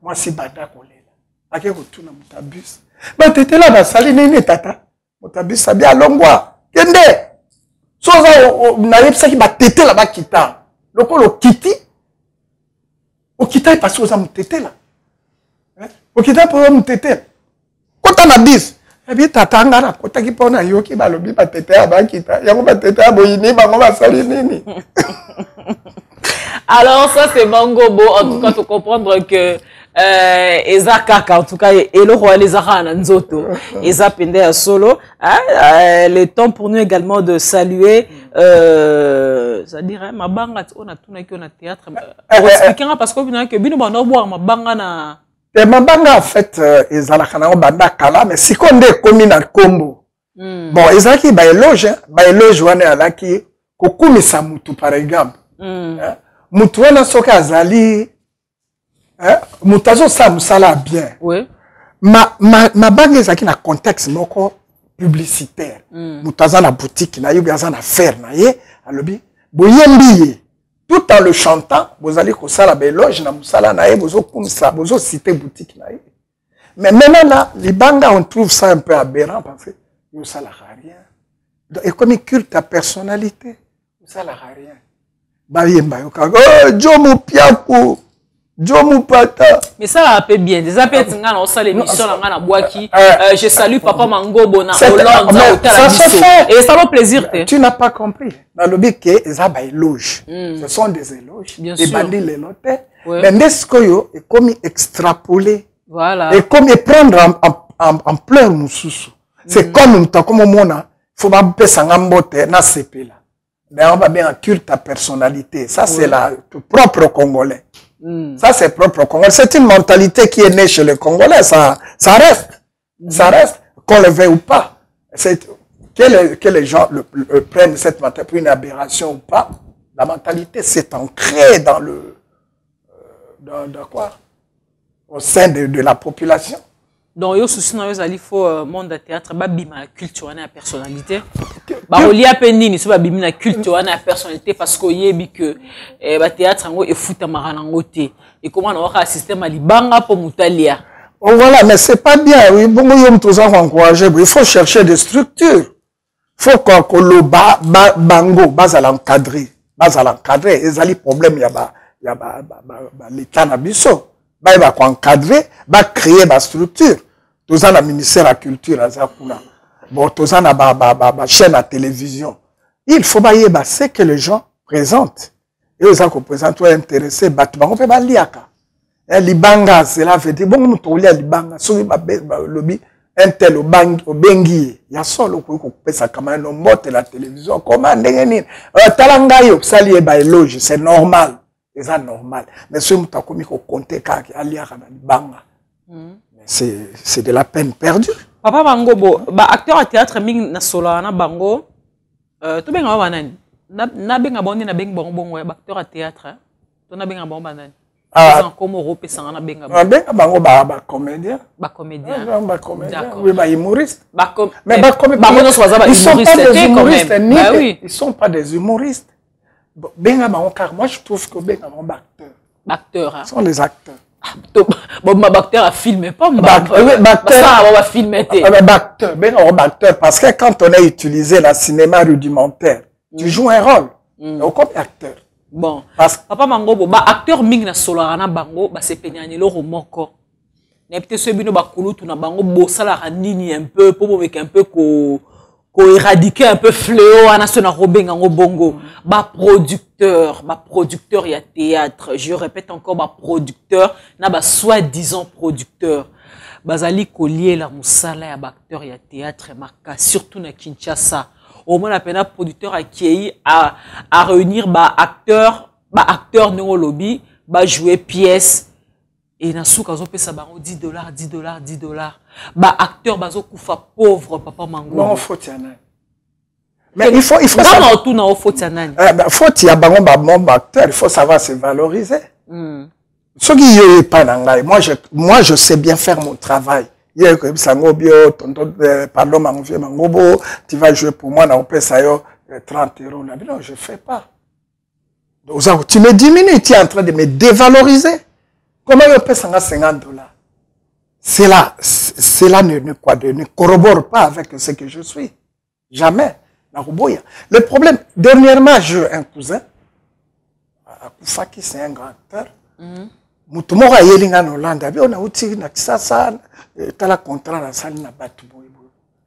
Moi si banda kolela. Ake kutuna mutabus. Ba tete la basali nini tata. Mutabus sabi alongwa. Kende. Soza na yebisa ki ba tete la ba kita. Lokolo kiti. O kita est passé aux mutete la. O kita pour mutete. Kota na bis. Ebi tata ngara kota ki pona yoki balobi ba tete ba kita. Yango ba tete boyini bango basali nini. Alors ça c'est Mangobo, en tout cas faut comprendre que Eza Kaka, en tout cas et le roi les Arana Nzoto, Eza Pende à solo. Le temps pour nous également de saluer, c'est-à-dire ma banga on a tout qui on a théâtre. Expliquez-moi parce que bien que bino bano boire ma banga na. Ma banga en fait Eza kana banda kala mais si qu'on est commis na combo. Bon Eza ki ba éloge wana alaki kokumisa mutu par exemple. Mutu wana soka azali mutazo sa musala bien. Oui. Ma banque ezaki na contexte moko publicitaire. Mutaza na boutique na yo gaza na faire na ye alobi boyembi tout en le chantant vous allez ko sala beloge na musala na ye bozo kumisa bozo citer boutique na ye. Mais maintenant là les banga on trouve ça un peu aberrant parce que yo sala rien. Et comme il culte ta personnalité, yo sala rien. Ba yemba yo ka Jomo Piaku Mupata. Mais ça va bien. Des appels, on sait l'émission, je salue Papa Mango Bona. Ça se fait. Et ça va plaisir. Tu n'as pas compris. Dans le but que les éloges. Ce sont des éloges. Bien sûr. sûr. Les notes. Mais n'est-ce est comme extrapoler. Voilà. Et comme prendre en pleurs Moussoussou. C'est comme au monde. Il faut pas baisser en mbote na CP là. D'ailleurs, on va bien culte ta personnalité. Ça, c'est la propre Congolais. Ça, c'est propre Congolais. C'est une mentalité qui est née chez les Congolais. Ça reste. Ça reste. Qu'on le veuille ou pas. Que les gens prennent cette mentalité pour une aberration ou pas. La mentalité s'est ancrée dans le, dans quoi? Au sein de la population. Donc, il faut monde de théâtre, la culture, la personnalité. Il y a la culture, la personnalité, parce qu'il y a que le théâtre est fou de et comment on va assister à l'Ibanga pour Moutalia. Oh, voilà, mais c'est pas bien. Oui, bon, il faut chercher des structures. Il faut que le bango, base à l'encadrer. Et ça, les problèmes, il y a l'État nabiso. Il va encadrer, va créer ma structure. Tous en a ministère de la culture à Zakuna. Bon, tous en a chaîne à télévision. Il faut bailler ce que les gens présentent. Et aux gens qui présentent, intéressés, on fait pas liaka. Libanga, cela veut dire, bon, on a libanga, sur le un tel au bengi, il y a solo qui peut ça comme un motte la télévision, comment n'est-ce pas? Talangayo, ça lié by loge, c'est normal. C'est normal. Mais ce que tu as compté, c'est de la peine perdue. Papa Bango, acteur à théâtre, na solo na bango, tu benga banani. Na benga bondi na benga bongo acteur à théâtre. Tu na benga bongo banani. Ah. Comme Europe ça na benga. Na benga bango ba comédien. Ba comédien. Ba comédien. Oui, ba humoriste. Mais ba comédien. Ils sont pas des humoristes. Ils sont pas des humoristes. Benga bango car moi je trouve que benga bango acteur. Acteur. Ce sont les acteurs. Bon, ma acteur a filmé pas, va filmer. Acteur, parce que quand on a utilisé le cinéma rudimentaire, tu joues un rôle. Comme acteur. Bon, Papa Mango, acteur ming na solarana bango, c'est penyani lo romoko. N'est peut-être ce bino bakulu tu na bango bossala ranini un peu pour avec un peu ko éradiquer un peu fléau à national robenga bongo. Producteur il y a théâtre. Je répète encore producteur, na soi-disant producteur. Bazali collier la musala ya acteur il y a théâtre marca surtout na Kinshasa. Au moins la peine producteur a qui à réunir acteur neurologie, jouer pièce. Et na souka zo pesa bango $10. Acteur bazo kufa pauvre Papa Mango. Non, faut tiana. Mais il faut ça tout na faut tiana. Faut tia bango ba acteur, il faut savoir se valoriser. Ce qui est pas nangai. Moi je sais bien faire mon travail. Hier que sango bio tonton pardon mangobo, tu vas jouer pour moi na pesa yo 30 €. Non, je fais pas. Donc tu me diminues, tu es en train de me dévaloriser. Comment on peut $50? Cela ne corrobore pas avec ce que je suis. Jamais. Le problème, dernièrement, j'ai un cousin, Koufaki, c'est un grand acteur. Moutoumora a yelinga en Hollande, on a outil na kisasa, tala contrat na sali na batu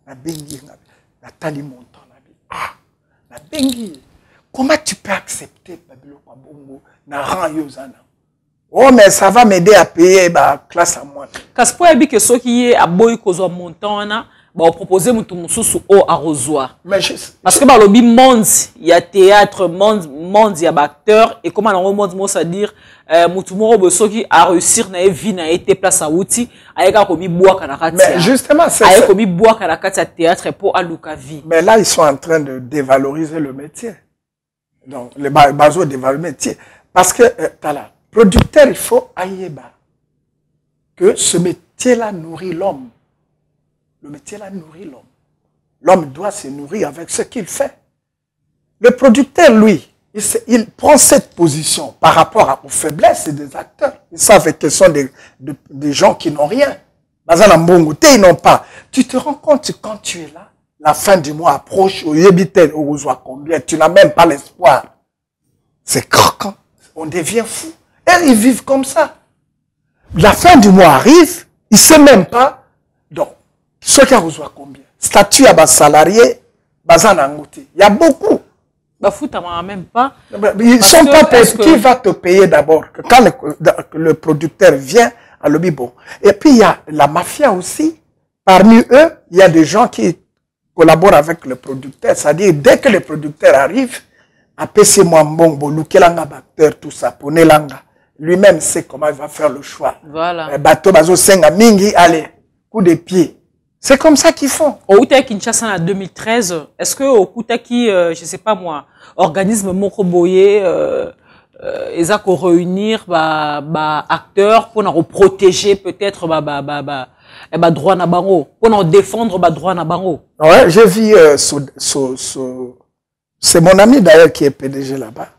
na bengi na tali montant na bengi. Comment tu peux accepter Babilo kwa bongo na rang yozana? Oh, mais ça va m'aider à payer la classe à moi. Parce que ceux qui est à boy kozo montant on proposer mutu mususu au arrosoir. Parce que le monde il y a théâtre, monde il y a acteur et comment on monde moi ça dire mutu moro ceux qui a réussir na vie na été place à outil ayeka komi bois kanakati. Mais justement c'est ayeka komi bois kanakati à théâtre pour aluka vie. Mais là ils sont en train de dévaloriser le métier. Donc les bazo dévaloriser le métier parce que t'as producteur, il faut aïeba que ce métier-là nourrit l'homme. Le métier-là nourrit l'homme. L'homme doit se nourrir avec ce qu'il fait. Le producteur, lui, il prend cette position par rapport aux faiblesses des acteurs. Ils savent que ce sont des gens qui n'ont rien. Ils n'ont pas. Tu te rends compte quand tu es là, la fin du mois approche, combien, tu n'as même pas l'espoir. C'est croquant. On devient fou. Et ils vivent comme ça. la fin du mois arrive, il ne sait même pas. Donc, ceux qui ont besoin combien? Statut à bas salarié, bazan angouti. Il y a beaucoup. Même pas. Ils ne sont pas payés. Qui va te payer d'abord? Quand le producteur vient à l'objet, bon. Et puis, il y a la mafia aussi. Parmi eux, il y a des gens qui collaborent avec le producteur. C'est-à-dire, dès que le producteur arrive, après c'est moi bon, Lukelanga Bacteur, tout ça, Ponelanga. Lui-même sait comment il va faire le choix. Voilà. Bateau Bazo Senga Mingi, allez, coup de pied. C'est comme ça qu'ils font. Au Outaki Kinshasa en 2013, est-ce que au Koutaki, je sais pas moi, organisme Mokoboye, ils ont réunir acteurs pour nous protéger peut-être droit na bango, pour nous défendre droit na bango. Ouais, j'ai vu c'est mon ami d'ailleurs qui est PDG là-bas.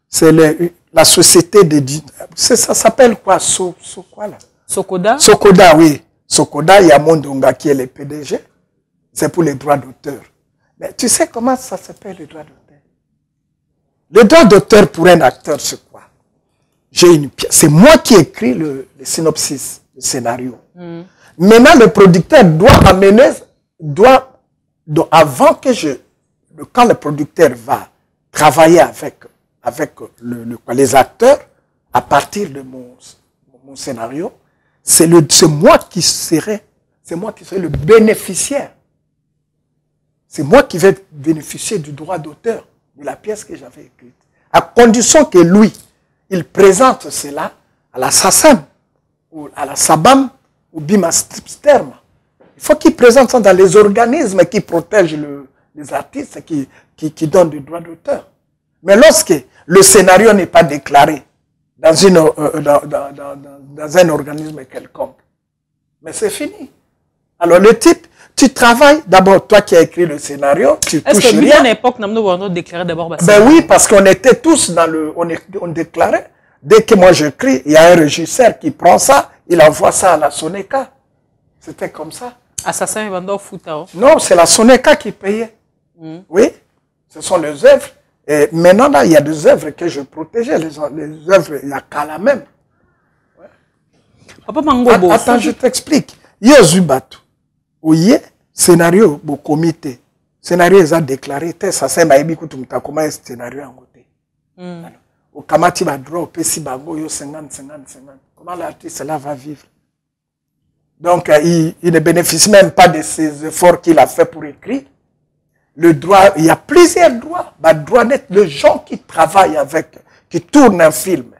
C'est la société de ça s'appelle quoi quoi là? Sokoda. Sokoda, oui. Sokoda, il y a Mondonga qui est le PDG. C'est pour les droits d'auteur. Mais tu sais comment ça s'appelle les droits d'auteur? Les droits d'auteur pour un acteur, c'est quoi? C'est moi qui écris le synopsis, le scénario. Maintenant, le producteur doit amener, avant que quand le producteur va travailler avec les acteurs, à partir de mon scénario, c'est moi qui serai le bénéficiaire. C'est moi qui vais bénéficier du droit d'auteur de la pièce que j'avais écrite. À condition que lui, il présente cela à la SACEM, ou à la SABAM, ou BIMASTERM. Il faut qu'il présente ça dans les organismes qui protègent les artistes, qui donnent du droit d'auteur. Mais lorsque le scénario n'est pas déclaré dans un organisme quelconque, mais c'est fini. Alors le type, tu travailles, d'abord toi qui as écrit le scénario, tu touches rien. Est-ce que bien à l'époque, nous avons déclaré d'abord? Ben oui, parce qu'on était tous on déclarait. Dès que moi j'écris, il y a un régisseur qui prend ça, il envoie ça à la Soneca. C'était comme ça. Assassin et Bando Fouta. Non, c'est la Soneca qui payait. Oui, ce sont les œuvres. Et maintenant, là, il y a des œuvres que je protégeais. Les œuvres, il y a qu'à la même. Ouais. Papa Mangobo. Attends, je t'explique. Yozubatu. Oui, scénario, au comité. Scénario, ils ont déclaré, ça c'est maïbi kutumta, comment est scénario en côté. Au Kamati va droit, au Pessi Bango, yo 50. Comment l'artiste là va vivre? Donc, il ne bénéficie même pas de ces efforts qu'il a fait pour écrire. Le droit, il y a plusieurs droits. Droit net, les gens qui travaillent qui tournent un film,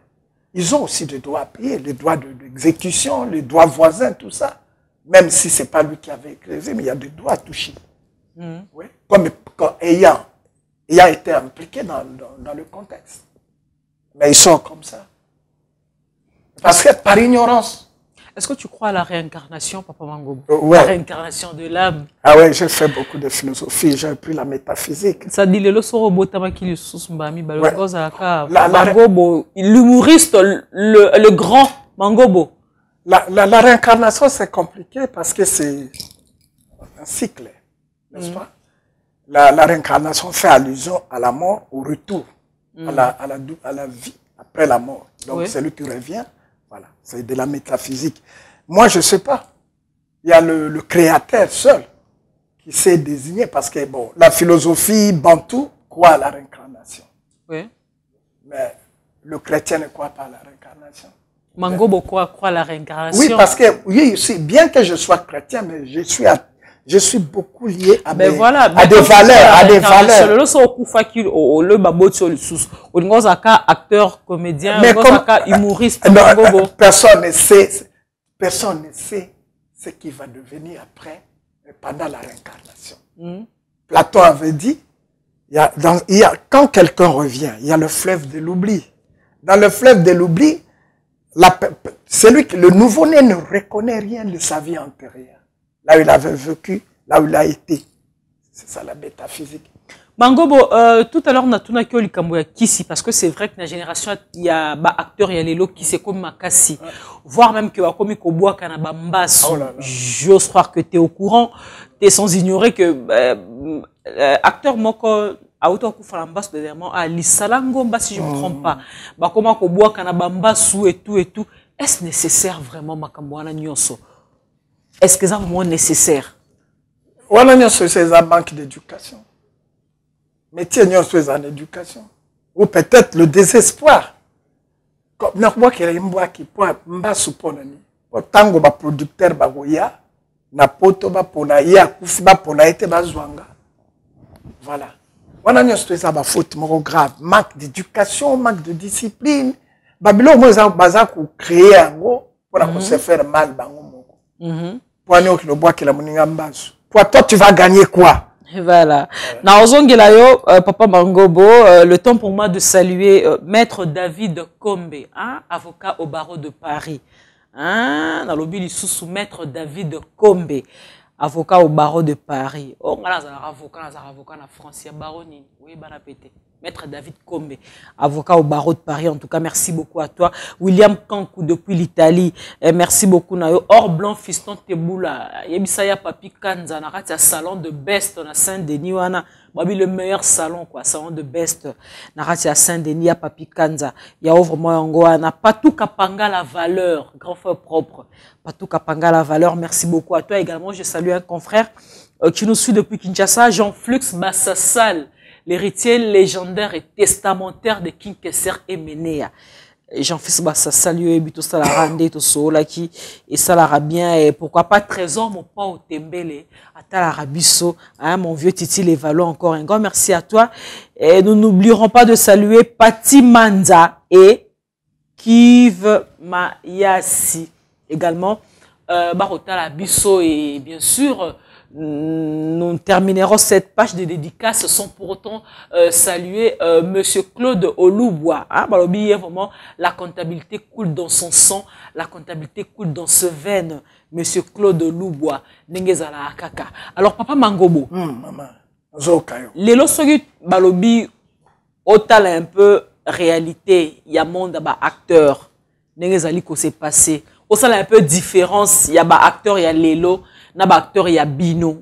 ils ont aussi des droits à payer, les droits d'exécution, les droits voisins, tout ça. Même si ce n'est pas lui qui avait écrit, mais il y a des droits à toucher. Oui. Comme ayant été impliqué dans le contexte. Mais ils sont comme ça. Parce que par ignorance. Est-ce que tu crois à la réincarnation, Papa Mangobo? Ouais. La réincarnation de l'âme. Ah ouais, j'ai fait beaucoup de philosophie, j'ai appris la métaphysique. Ça dit le l'humoriste, le grand Mangobo. La réincarnation, c'est compliqué parce que c'est un cycle, n'est-ce pas? La réincarnation fait allusion à la mort, au retour, à la vie après la mort. Donc, c'est lui qui revient. Voilà, c'est de la métaphysique. Moi, je ne sais pas. Il y a le créateur seul qui s'est désigné parce que, bon, la philosophie bantou croit à la réincarnation. Oui. Mais le chrétien ne croit pas à la réincarnation. Mangobo croit à la réincarnation. Oui, parce que, oui, bien que je sois chrétien, mais je suis beaucoup lié à des valeurs. Acteur, comédien, humoriste. Personne ne sait ce qui va devenir après, pendant la réincarnation. Platon avait dit, quand quelqu'un revient, il y a le fleuve de l'oubli. Dans le fleuve de l'oubli, le nouveau-né ne reconnaît rien de sa vie antérieure. Là où il avait vécu, là où il a été. C'est ça la métaphysique. Mangobo, tout à l'heure, on a tout Kissi, parce que c'est vrai que dans la génération, il y a des acteurs, il y a les lots qui c'est comme Makassi. Voire même que comme Koboa Kanabambas, j'ose croire que tu es au courant, tu es sans ignorer que acteur Moko a autant dernièrement à l'Issalangomba, si je ne me trompe pas. Comme Koboa Kanabambas et tout. est-ce nécessaire vraiment Makamboana Nyonso? Est-ce que c'est vraiment nécessaire? Wana Nyonso, c'est un manque d'éducation. Métier Nyonso, c'est en éducation. Ou peut-être le désespoir. Comme nous avons qui pour mbasu ponani. Tango ba producteur bagoya na poto ba pona ya kufi ba pona ete bazwanga. Voilà. Wana Nyonso, c'est ba faute grave, manque d'éducation, manque de discipline. Babylone moi baza ko créer ango pour se faire mal bango moko. Pour nous qui le bois qui la moninga mbasu. Pour toi tu vas gagner quoi? Voilà. Naozongelayo, Papa Mangobo, le temps pour moi de saluer Maître David Kombe, hein, avocat au barreau de Paris. Hein, dans l'objet sous Maître David Kombe, avocat au barreau de Paris. Oh, on a un avocat en France, il y a baronne. Oui, banapété. Maître David Kombe, avocat au barreau de Paris. En tout cas, merci beaucoup à toi. William Kankou depuis l'Italie. Merci beaucoup. Or Blanc Fiston Teboula. Yebisaya Papi Kanza. Narati salon de Best na Saint-Denis. Babi le meilleur salon quoi. Salon de Best. Narati à Saint-Denis à Papi Kanza. Ya ouvre moi Angoana. Patou Kapanga la valeur. Grand frère propre. Patou Kapanga la valeur. Merci beaucoup à toi également. Je salue un confrère qui nous suit depuis Kinshasa. Jean Flux Bassassal. L'héritier légendaire et testamentaire de King Kesser et Menea. Jean-Fils Bassa, salut, tout ça la rende, tout ça, qui, et ça la bien, et pourquoi pas trésor, mon pas au Tembele, à Talarabiso, hein, mon vieux Titi Lévalo, encore un grand merci à toi. Et nous n'oublierons pas de saluer Pati Manza et Kiv Mayasi, également, Barota Labiso, et bien sûr, nous terminerons cette page de dédicaces sans pour autant saluer Monsieur Claude Olubois. Hein, vraiment, la comptabilité coule dans son sang, la comptabilité coule dans ses veines. Monsieur Claude Olubois, Nengezala Akaka. Alors, Papa Mangobo, maman, les losogi balobi otal un peu réalité, il y a monde ba acteur, Nengezali ko s'est passé. Au sein un peu différence, il y a ba acteur, il y a Lelo. Naba acteur ya bino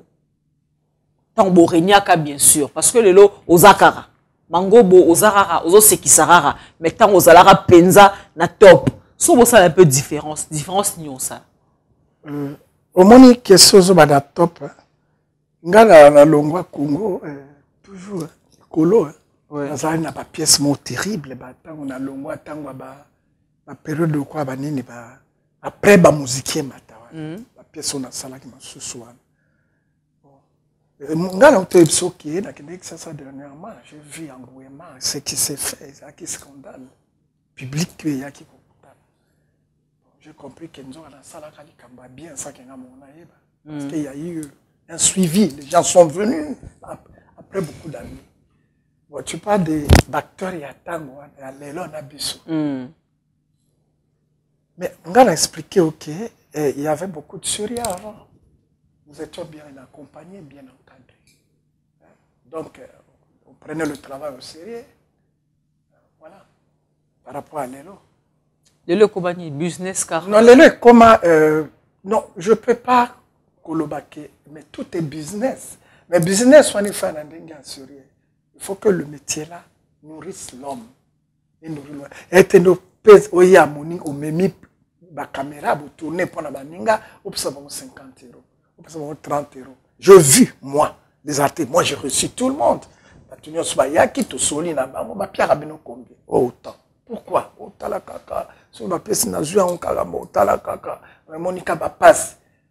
tambo renyaka bien sûr parce que lelo ozakara mangobo ozarara ozo sekisarara mais tant ozalara penza na top so bo ça un peu différence ni on ça au moni que sozo ba na top ngala na longwa Congo toujours colo ça n'a pas pièce mot terrible ba tant on a longwa tangwa ba période de quoi ba nini ba après ba musique mata pièce on a salé qui m'a sousouan. Ngala on te soki na kende ça dernièrement j'ai vu en Gouema ce qui s'est fait ça qui scandale public que ya qui j'ai compris que nous on a salé kali kamba bien ça que nga mona yeba parce qu'il y a eu un suivi les gens sont venus après beaucoup d'années. Bon tu parles des d'acteurs ya tango ya lelo na biso. Mais on a expliqué OK. Et il y avait beaucoup de Syriens avant. Nous étions bien accompagnés, bien encadrés. Donc, on prenait le travail au sérieux. Voilà. Par rapport à Lelo. Lelo Kobani, business car. Non, Lelo, comment. Non, je ne peux pas colobaquer, mais tout est business. Mais business, on est fait en Syrie. Il faut que le métier-là nourrisse l'homme. Et nous pèse au Yamoni, au Mémi. La caméra, vous tournez pour la baninga, vous pouvez 50 €, vous pouvez 30 €. J'ai vu, moi, les artistes, moi j'ai reçu tout le monde. Autant. Pourquoi?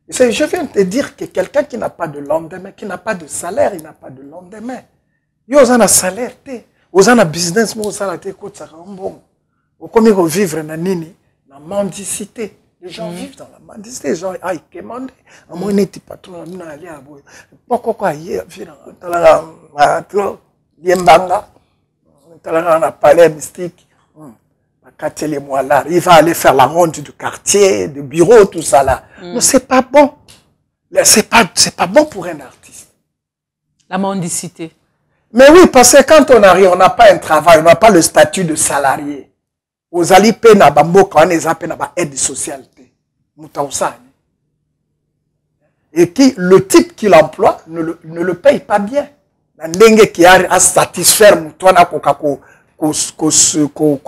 Je viens de te dire que quelqu'un qui n'a pas de lendemain, qui n'a pas de salaire, il n'a pas de lendemain. Il y a un salaire, il y a un business, il y a un bon. Comment vivre dans nini? La mendicité. Les gens vivent dans la mendicité. Les gens aillent commander. À mon état patron, on a allé à bout. Pourquoi hier, Yembanga, on a palais mystique. Il va aller faire la ronde du quartier, du bureau, tout ça là. Mais c'est pas bon. C'est pas bon pour un artiste. La mendicité. Mais oui, parce que quand on arrive, on n'a pas un travail, on n'a pas le statut de salarié. Aux alipés na bambo quand on les appelle na aide sociale et qui le type qui l'emploie ne le paye pas bien. Ndenge qui a à satisfaire mutwana ko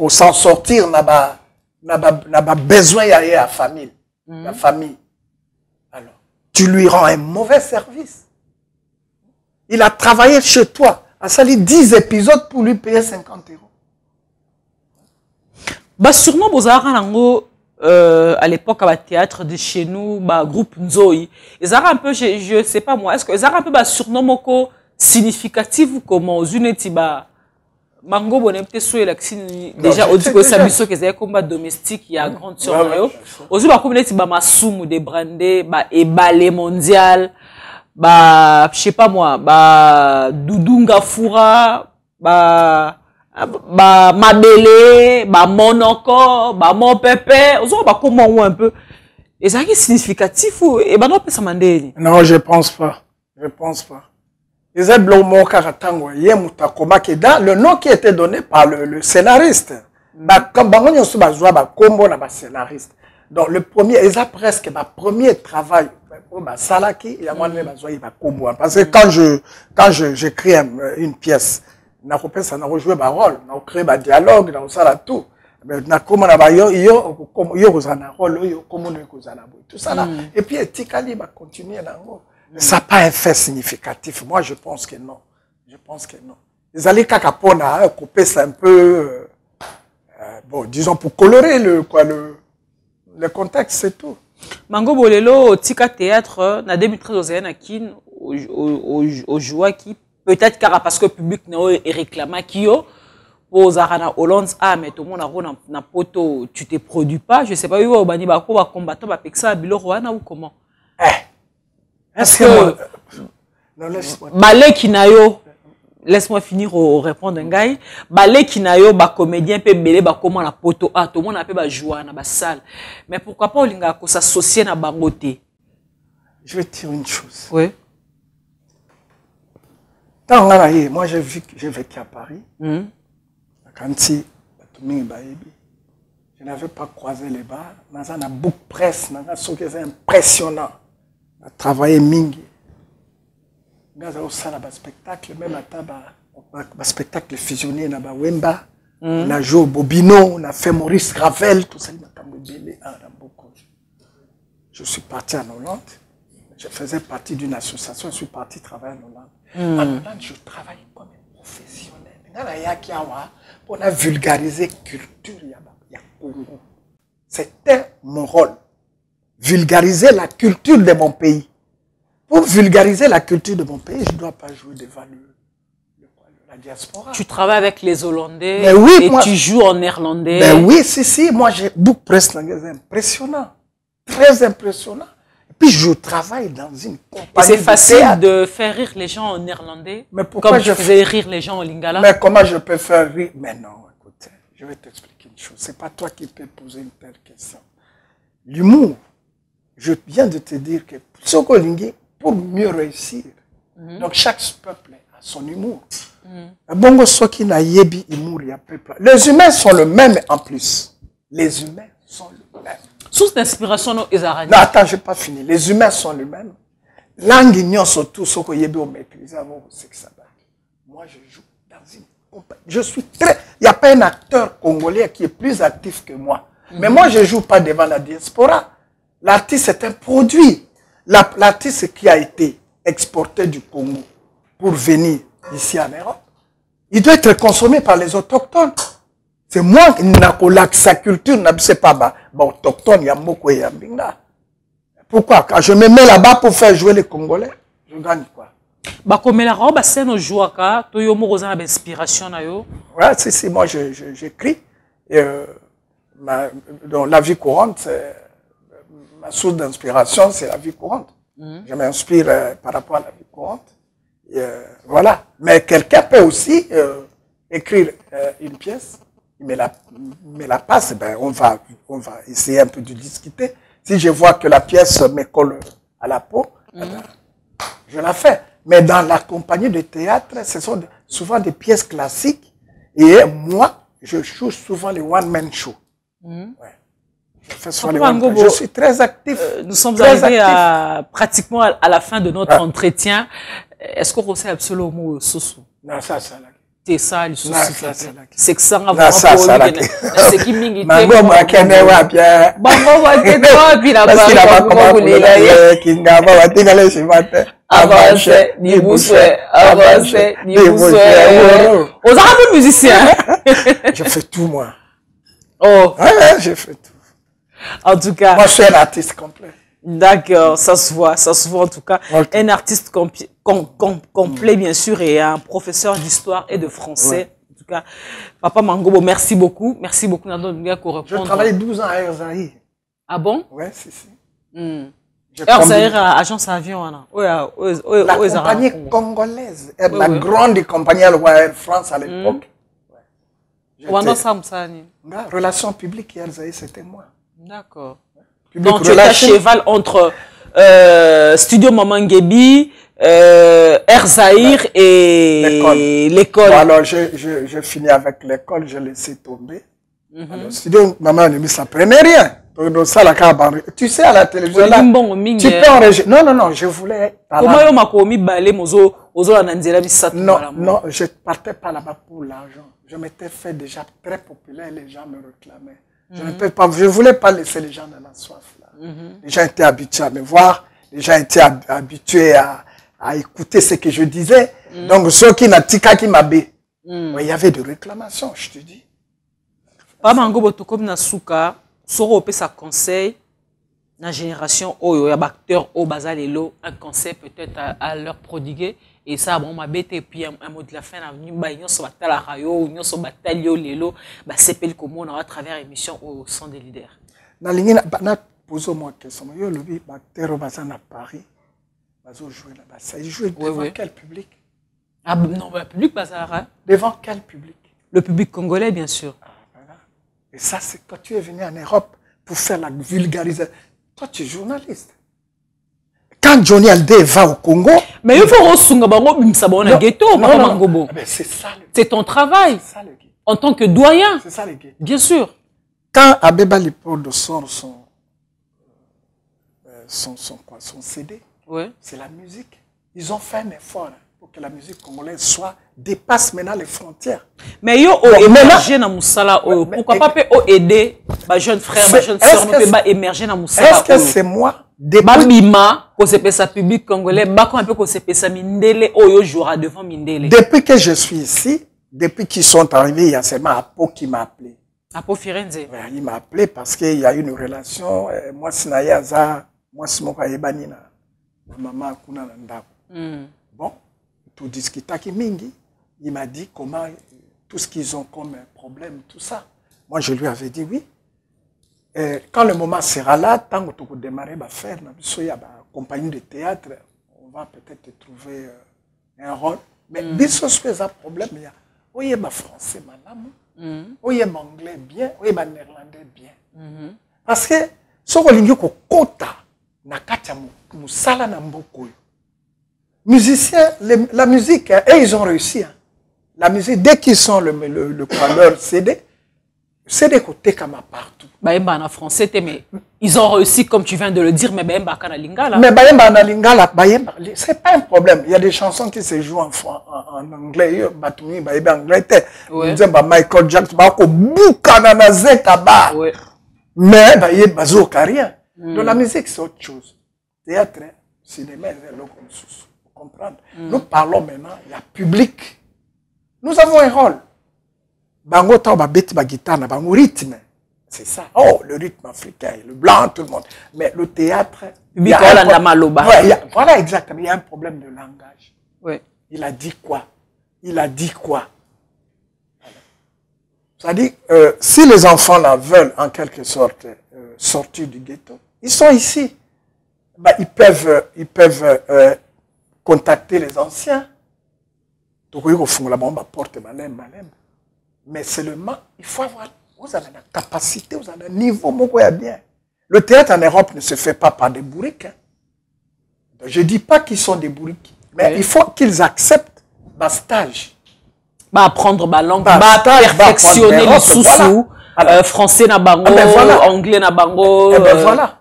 s'en sortir na n'a pas besoin d'aller à la famille. La famille. Alors, tu lui rends un mauvais service. Il a travaillé chez toi, a sali 10 épisodes pour lui payer 50 €. Bah, sûrement, à l'époque, à théâtre de chez nous, groupe Nzoi. Ils ont un peu, je sais pas moi, est-ce que ils ont un peu surnom significatif ou comment aux unis Mango bonne soit déjà au dit sabiso que c'est combat domestique il y a grande sœur aux unis comme les masumu des brandés ébalé mondial je sais pas moi Dudunga Fura Mabele Monoko mon pépé aux unis comment un peu et ça qui est significatif ou et non peut s'amender. Non, je pense pas. Le nom qui était donné par le scénariste. Donc le premier, presque premier travail. Parce que quand j'écris une pièce, ça n'a joué un rôle, on crée un dialogue, on a tout. Tout ça là. Et puis Tikali va continuer là. Ça n'a pas un fait significatif. Moi, je pense que non. Les alliés Kakapona, couper c'est un peu, bon, disons pour colorer le contexte, c'est tout. Mango Bolelo, Tika Théâtre, na 2013 aux Zéanakin, au joie qui, peut-être car parce que le public n'a pas réclamé qui aux Arana Hollande, mais tout le monde a poto, tu te produis pas, je sais pas, au Bani Bako va combattre, va pexa, Bilo Roana ou comment? Est-ce que balé kinayo laisse-moi finir au répondre un gars balé kinayo ba comédien peut belé ba comment la poto tout le monde appelle ba jouer na ba salle mais pourquoi pas olinga ko s'associer na bangoté. Je vais te dire une chose. Oui. Moi j'ai vécu à Paris. Quand je n'avais pas croisé les bars, dans un book presse, dans un truc c'est impressionnant. À travailler mingi. Gaza au sala ba spectacle même à spectacle fusionné na ba Wemba, on a joué au Bobino, on a fait Maurice Ravel, tout ça je suis parti en Hollande. Je faisais partie d'une association, je suis parti travailler en Hollande. En Hollande, je travaille comme un professionnel. On a vulgarisé culture ya Congo. C'était mon rôle. Vulgariser la culture de mon pays. Pour vulgariser la culture de mon pays, je ne dois pas jouer devant la diaspora. Tu travailles avec les Hollandais oui, et tu joues en néerlandais. Ben oui, si. Moi, j'ai beaucoup presse langage impressionnant. Très impressionnant. Et puis, je travaille dans une compagnie. Et c'est facile de faire rire les gens en néerlandais. Mais pourquoi comme je faisais rire les gens en lingala? Mais comment je peux faire rire? Mais non, écoute, je vais t'expliquer une chose. C'est pas toi qui peux poser une telle question. L'humour. Je viens de te dire que pour mieux réussir, donc chaque peuple a son humour. Les humains sont le même en plus. Les humains sont le même. Source d'inspiration, non, non, attends, je n'ai pas fini. Les humains sont les mêmes. Langue surtout, ce que vous maîtrisez avant, c'est que ça va. Moi, je joue dans une compagnie. Je suis très. Il n'y a pas un acteur congolais qui est plus actif que moi. Mais moi, je ne joue pas devant la diaspora. L'artiste est un produit. L'artiste qui a été exporté du Congo pour venir ici en Europe, il doit être consommé par les autochtones. C'est moi qui n'ai pas sa culture, je ne sais pas, autochtone, il y a beaucoup de Yambinga. Pourquoi? Quand je me mets là-bas pour faire jouer les Congolais, je gagne quoi? Comme la robe, c'est nos joueurs, tu as une inspiration. Ouais, si, moi j'écris. Dans la vie courante, ma source d'inspiration, c'est la vie courante. Je m'inspire par rapport à la vie courante. Voilà. Mais quelqu'un peut aussi écrire une pièce, il me la passe, ben on va essayer un peu de discuter. Si je vois que la pièce me colle à la peau, ben, je la fais. Mais dans la compagnie de théâtre, ce sont souvent des pièces classiques. Et moi, je joue souvent les one-man shows. Ouais. Je suis très actif. Nous sommes arrivés pratiquement à la fin de notre entretien. Est-ce qu'on sait absolument Soso? Non, ça. C'est ça, le souci. C'est que ça, vraiment c'est qui mingi. Mango Makene wa bien. Mango Makene wa bien. Parce qu'il a pas commencé. Kinga wa tingale chimate. Avance, ni bousoué. Avance, ni bousoué. Aux arabes musiciens. Je fais tout, moi. Oh. Ouais, je fais tout. En tout cas. Moi, je suis un artiste complet. D'accord, ça se voit en tout cas. Okay. Un artiste complet, bien sûr, et un professeur d'histoire et de français. Ouais. En tout cas, Papa Mangobo, merci beaucoup. Merci beaucoup, Nando Nga, pour répondre. Je travaille 12 ans à Air Zahir. Ah bon? Ouais, si. Air Zahir, agence avion, la compagnie congolaise, la grande compagnie Air France à l'époque. Relations publiques, Air Zahir, c'était moi. D'accord. Donc, tu es à cheval entre Studio Maman Ngebi, Air Zahir et l'école. Bon, alors, je finis avec l'école, je laissé tomber. Alors, Studio Maman Ngebi, ça prenait rien. Tu sais, à la télévision, là, tu peux enregistrer. Non, je voulais... Comment tu m'as commis balé mozo Non, je ne partais pas là-bas pour l'argent. Je m'étais fait déjà très populaire, les gens me réclamaient. Je ne voulais pas laisser les gens dans la soif. Là. Les gens étaient habitués à me voir, les gens étaient habitués à écouter ce que je disais. Donc, ceux qui n'ont pas qui m'abaient, il y avait des réclamations, je te dis. Pamango Botokom Nasuka, Soro sa conseil, la génération Oyo, il y a acteurs au Bazalelo, un conseil peut-être à leur prodiguer. Et ça, bon, ma bête, et puis un mot de la fin, nous sommes à la radio, nous sommes à Talio, Lelo, c'est pel comme on a à travers l'émission au son des leaders. Dans l'ingénieur, pose-moi une question. Yo, le acteur Bazan à Paris, Bazo jouer là-bas. Ça joue devant quel public? Ah non, le public Bazara. Devant quel public? Le public congolais, bien sûr. Ah, voilà. Et ça, c'est quand tu es venu en Europe pour faire la vulgarisation. Toi, tu es journaliste. Quand Johnny Hallyday va au Congo... Mais il faut que ghetto, c'est ça. C'est ton travail. C'est ça le ghetto. En tant que doyen. C'est ça le ghetto. Bien sûr. Quand Abeba Lipold sort son CD, c'est la musique. Ils ont fait un effort pour que la musique congolaise dépasse maintenant les frontières. Mais yo émerger dans Moussala, pourquoi pas aider les jeunes frères, les jeunes sœurs, mais émerger dans Moussala? Est-ce que c'est moi? Babima, qu'on se passe public congolais, bakon un peu qu'on se passe Mindele, Oyo jouera devant Mindele. Depuis que je suis ici, depuis qu'ils sont arrivés, il y a seulement Apo qui m'a appelé. Apo Firenze. Il m'a appelé parce qu'il y a eu une relation. Moi, Sinayaza, moi, Simoka Yebanina, maman Akuna Nandako. Bon, tout discuta qui mingi. Il m'a dit comment, tout ce qu'ils ont comme problème, tout ça. Moi, je lui avais dit oui. Quand le moment sera là, tant que tu vas démarrer à faire, il y a une compagnie de théâtre, on va peut-être trouver un rôle. Mais biso c'est un problème. Il y a français madame, il y a anglais bien, il y a néerlandais bien. Parce que ce qu'on dit que kota na katia musala na mboko. Musiciens, la musique, et ils ont réussi. La musique, dès qu'ils sont le leur CD. C'est des côtés comme partout. Baïmba en français, mais ils ont réussi, comme tu viens de le dire, mais Baïmba en lingala. Mais Baïmba en lingala, c'est pas un problème. Il y a des chansons qui se jouent en anglais. Batumi, Baïmba en anglais. Michael Jackson, Bako, Boukana, Zetaba. Mais Baïmba, Bazoka, rien. Donc la musique, c'est autre chose. Théâtre, cinéma, c'est l'autre chose. Vous comprenez? Nous parlons maintenant, il y a public. Nous avons un rôle. Bango ta ba beti ba guitare na bango rythme. C'est ça. Oh, le rythme africain, le blanc, tout le monde. Mais le théâtre, voilà exactement, il y a un problème de langage. Ouais. Il a dit quoi? Il a dit quoi? C'est-à-dire, si les enfants là veulent en quelque sorte sortir du ghetto, ils sont ici. Bah, ils peuvent contacter les anciens. Donc, ils vont la bombe à porte malem. Mais seulement, il faut avoir, vous avez la capacité, vous avez un niveau, bien. Le théâtre en Europe ne se fait pas par des bourriques. Hein. Je ne dis pas qu'ils sont des bourriques, mais il faut qu'ils acceptent le stage. Apprendre la langue, perfectionner les sous-sous, français na bango, anglais na bango. Voilà.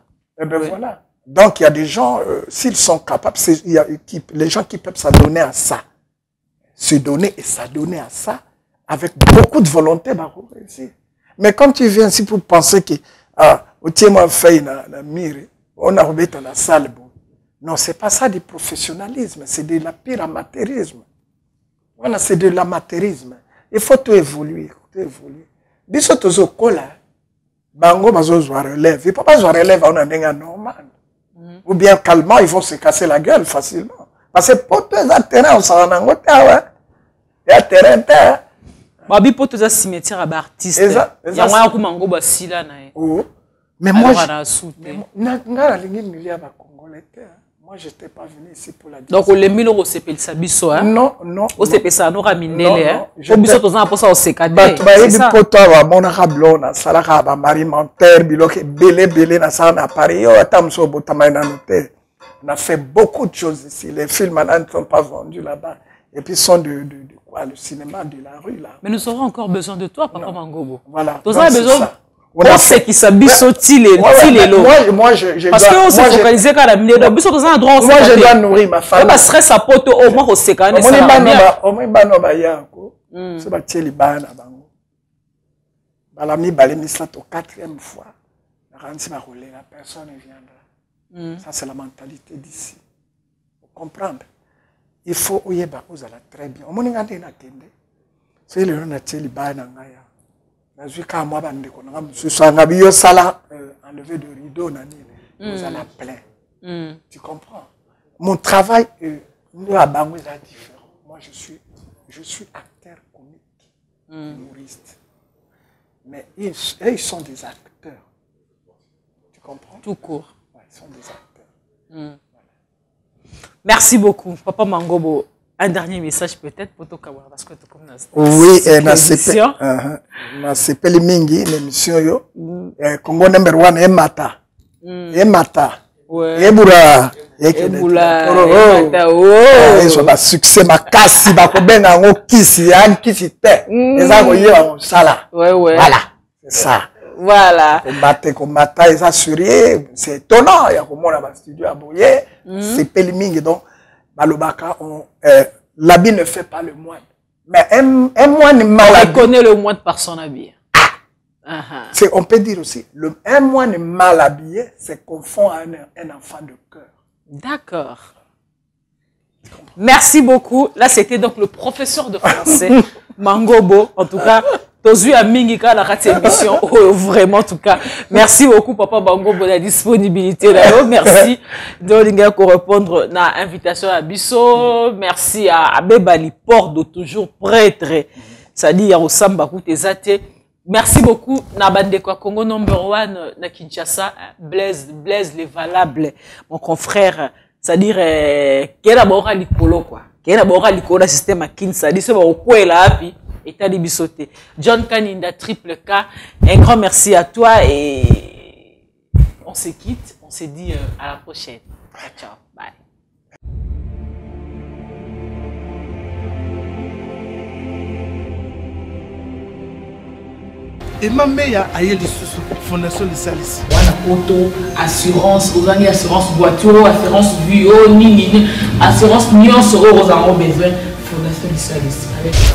Donc, il y a des gens, s'ils sont capables, il y a les gens qui peuvent s'adonner à ça. se donner et s'adonner à ça avec beaucoup de volonté, bah, réussir. Mais quand tu viens ici pour penser que, au tiers fait na mire, on a remis dans la salle, non, c'est pas ça du professionnalisme, c'est de la pire amateurisme. Voilà, c'est de l'amateurisme. Il faut tout évoluer, Biso tozo kola, bango bazo zoa relève. Il ne peut pas zoa relève on a un normal. Ou bien calmement, ils vont se casser la gueule facilement. Parce que pour tous les terrains, on s'en a un autre, il y a terrain, Babi pour tous les cimetières à artistes. Il y a un mango basila na. Mais moi, moi, je n'étais pas venu ici pour la dire. Donc, les 1000 euros, c'est le sabiso, hein? Non, non. Ou c'est ça, nous raminele, hein? Au biso, tous en ça, au secadé. C'est ça. Mon arablon, na salaka, ba marimentaire, biloke, belé, na ça, na Paris, yo, atamso, botamay, na noté. On a fait beaucoup de choses ici. Les films, ne sont pas vendus là-bas. Et puis, sont de quoi? Le cinéma de la rue, là. Mais nous aurons encore besoin de toi, Papa Mangobo. Voilà. Tous en besoin. On sait qui s'habille tile et moi, je parce que on s'est focalisé quand la minute. Moi, je dois nourrir ma famille. Parce que ça porte au moins au second. Au moins, bano bayako. C'est pas tiens les bana bango. Balami balemi ça au 4e fois. Ransi va rouler, la personne viendra. Ça c'est la mentalité d'ici. Faut comprendre. Il faut oyeba ozala très bien. Omoni ngande na kende. C'est le na tiens les bana ngaya. Enlever de rideau, nous allons plein. Tu comprends? Mon travail, nous à Bango, est différent. Moi, je suis acteur comique, humoriste. Mais ils sont des acteurs. Tu comprends? Tout court. Ouais, ils sont des acteurs. Voilà. Merci beaucoup, Papa Mangobo. Un dernier message peut-être pour toi, parce que tu commences. Oui, na sepeli mingi l'émission yo. Congo number 1 Emata. Emata. Ebura. Ils ont un succès makasi ba ko benga ngo kisi ya kisi te. Eza ko yewa sala. Voilà. C'est ça. Voilà. Combattre, ils assurés. C'est étonnant. Il y a comme on a un studio à Boye. C'est Peliming. Donc, Balobaka, l'habit ne fait pas le moine. Mais un moine mal habillé. On connaît le moine par son habit. On peut dire aussi, un moine mal habillé, c'est confond à un enfant de cœur. D'accord. Merci beaucoup. Là, c'était donc le professeur de français, Mangobo. En tout cas, Tozu a Mingika la émission. Vraiment, en tout cas. Merci beaucoup, Papa Mangobo, pour la disponibilité. Merci de répondre à l'invitation à Bisso. Merci à Bebali Porte, toujours prêtre. C'est-à-dire au Samba Koutezate. Merci beaucoup. Nabandekwa Congo number 1 na Kinshasa. Blaise les valables. Mon confrère. C'est-à-dire, qu'il y a d'abord l'icolo, quoi. Qu'il y a d'abord l'icolo système à Kinshasa. C'est-à-dire, c'est là, puis, et t'as dit bisoté. John Kaninda, triple K. Un grand merci à toi et on se quitte. On se dit à la prochaine. Ciao, bye. Et ma mère a eu fondation de Salis. Auto, assurance, aux années assurance voiture, assurance bio, nini, assurance million sur euros en besoin. Fondation de Salis.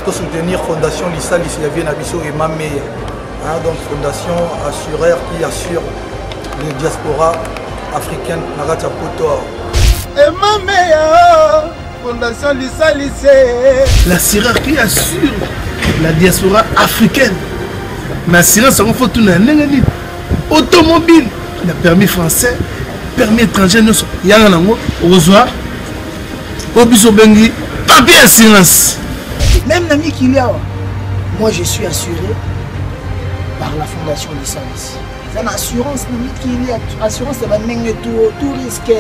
Pour soutenir Fondation Lissalis, il y avait un abisso et ma mère. Donc Fondation assureur qui assure les diasporas africaines. Et ma mère, Fondation Lissalis. L'assureur qui assure la diaspora africaine. L'assurance, il faut tout le automobile, le permis français, permis étranger, il y a un angle, au revoir, au bisobengi, papier assurance. Même l'ami qu'il y a, moi je suis assuré par la Fondation Lissalis. C'est une assurance, l'ami qu'il y a, assurance, c'est tout risque, il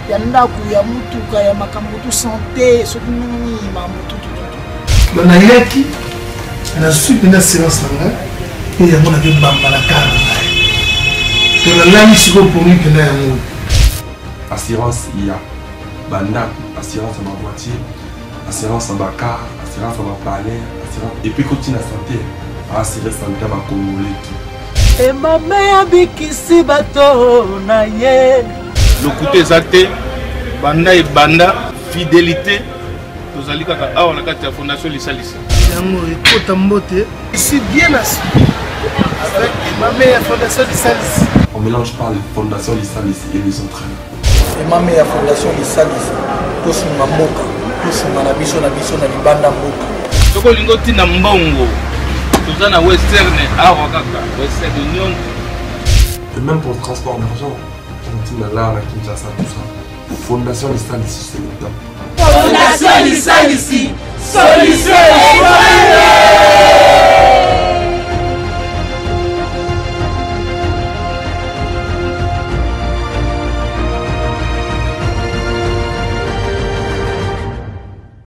y a un daku, il y a mutuka, il y a makamutu santé, ce qui nous tout. Dans la yaki, on a su une assurance là. Et il y a mon avis bamba la carte. Pour la langue, je pour lui que nous assurance, il y a banda, assurance à ma voiture, assurance à ma car, assurance à ma palais, assurance. Et puis continue la santé, assurance santé à ma Congolais. Et ma mère bikisi bato na ye. Le côté zate, banda et banda, fidélité, tozali kaka awa na kati ya fondation lisalisi yango ekota mbote ici bien assis avec Emame ya fondation lisalisi. On mélange pas les fondations lisalisi et les entraîneurs. Emame ya fondation lisalisi tosunga mboka tosunga na biso na libanda mboka soko olingi otinda mbongo toza na western awa kaka western union. Et même pour le transport d'argent, on est là à Kinshasa, tout ça. Fondation Lisalisi, c'est le top. Fondation Lisalisi, solution.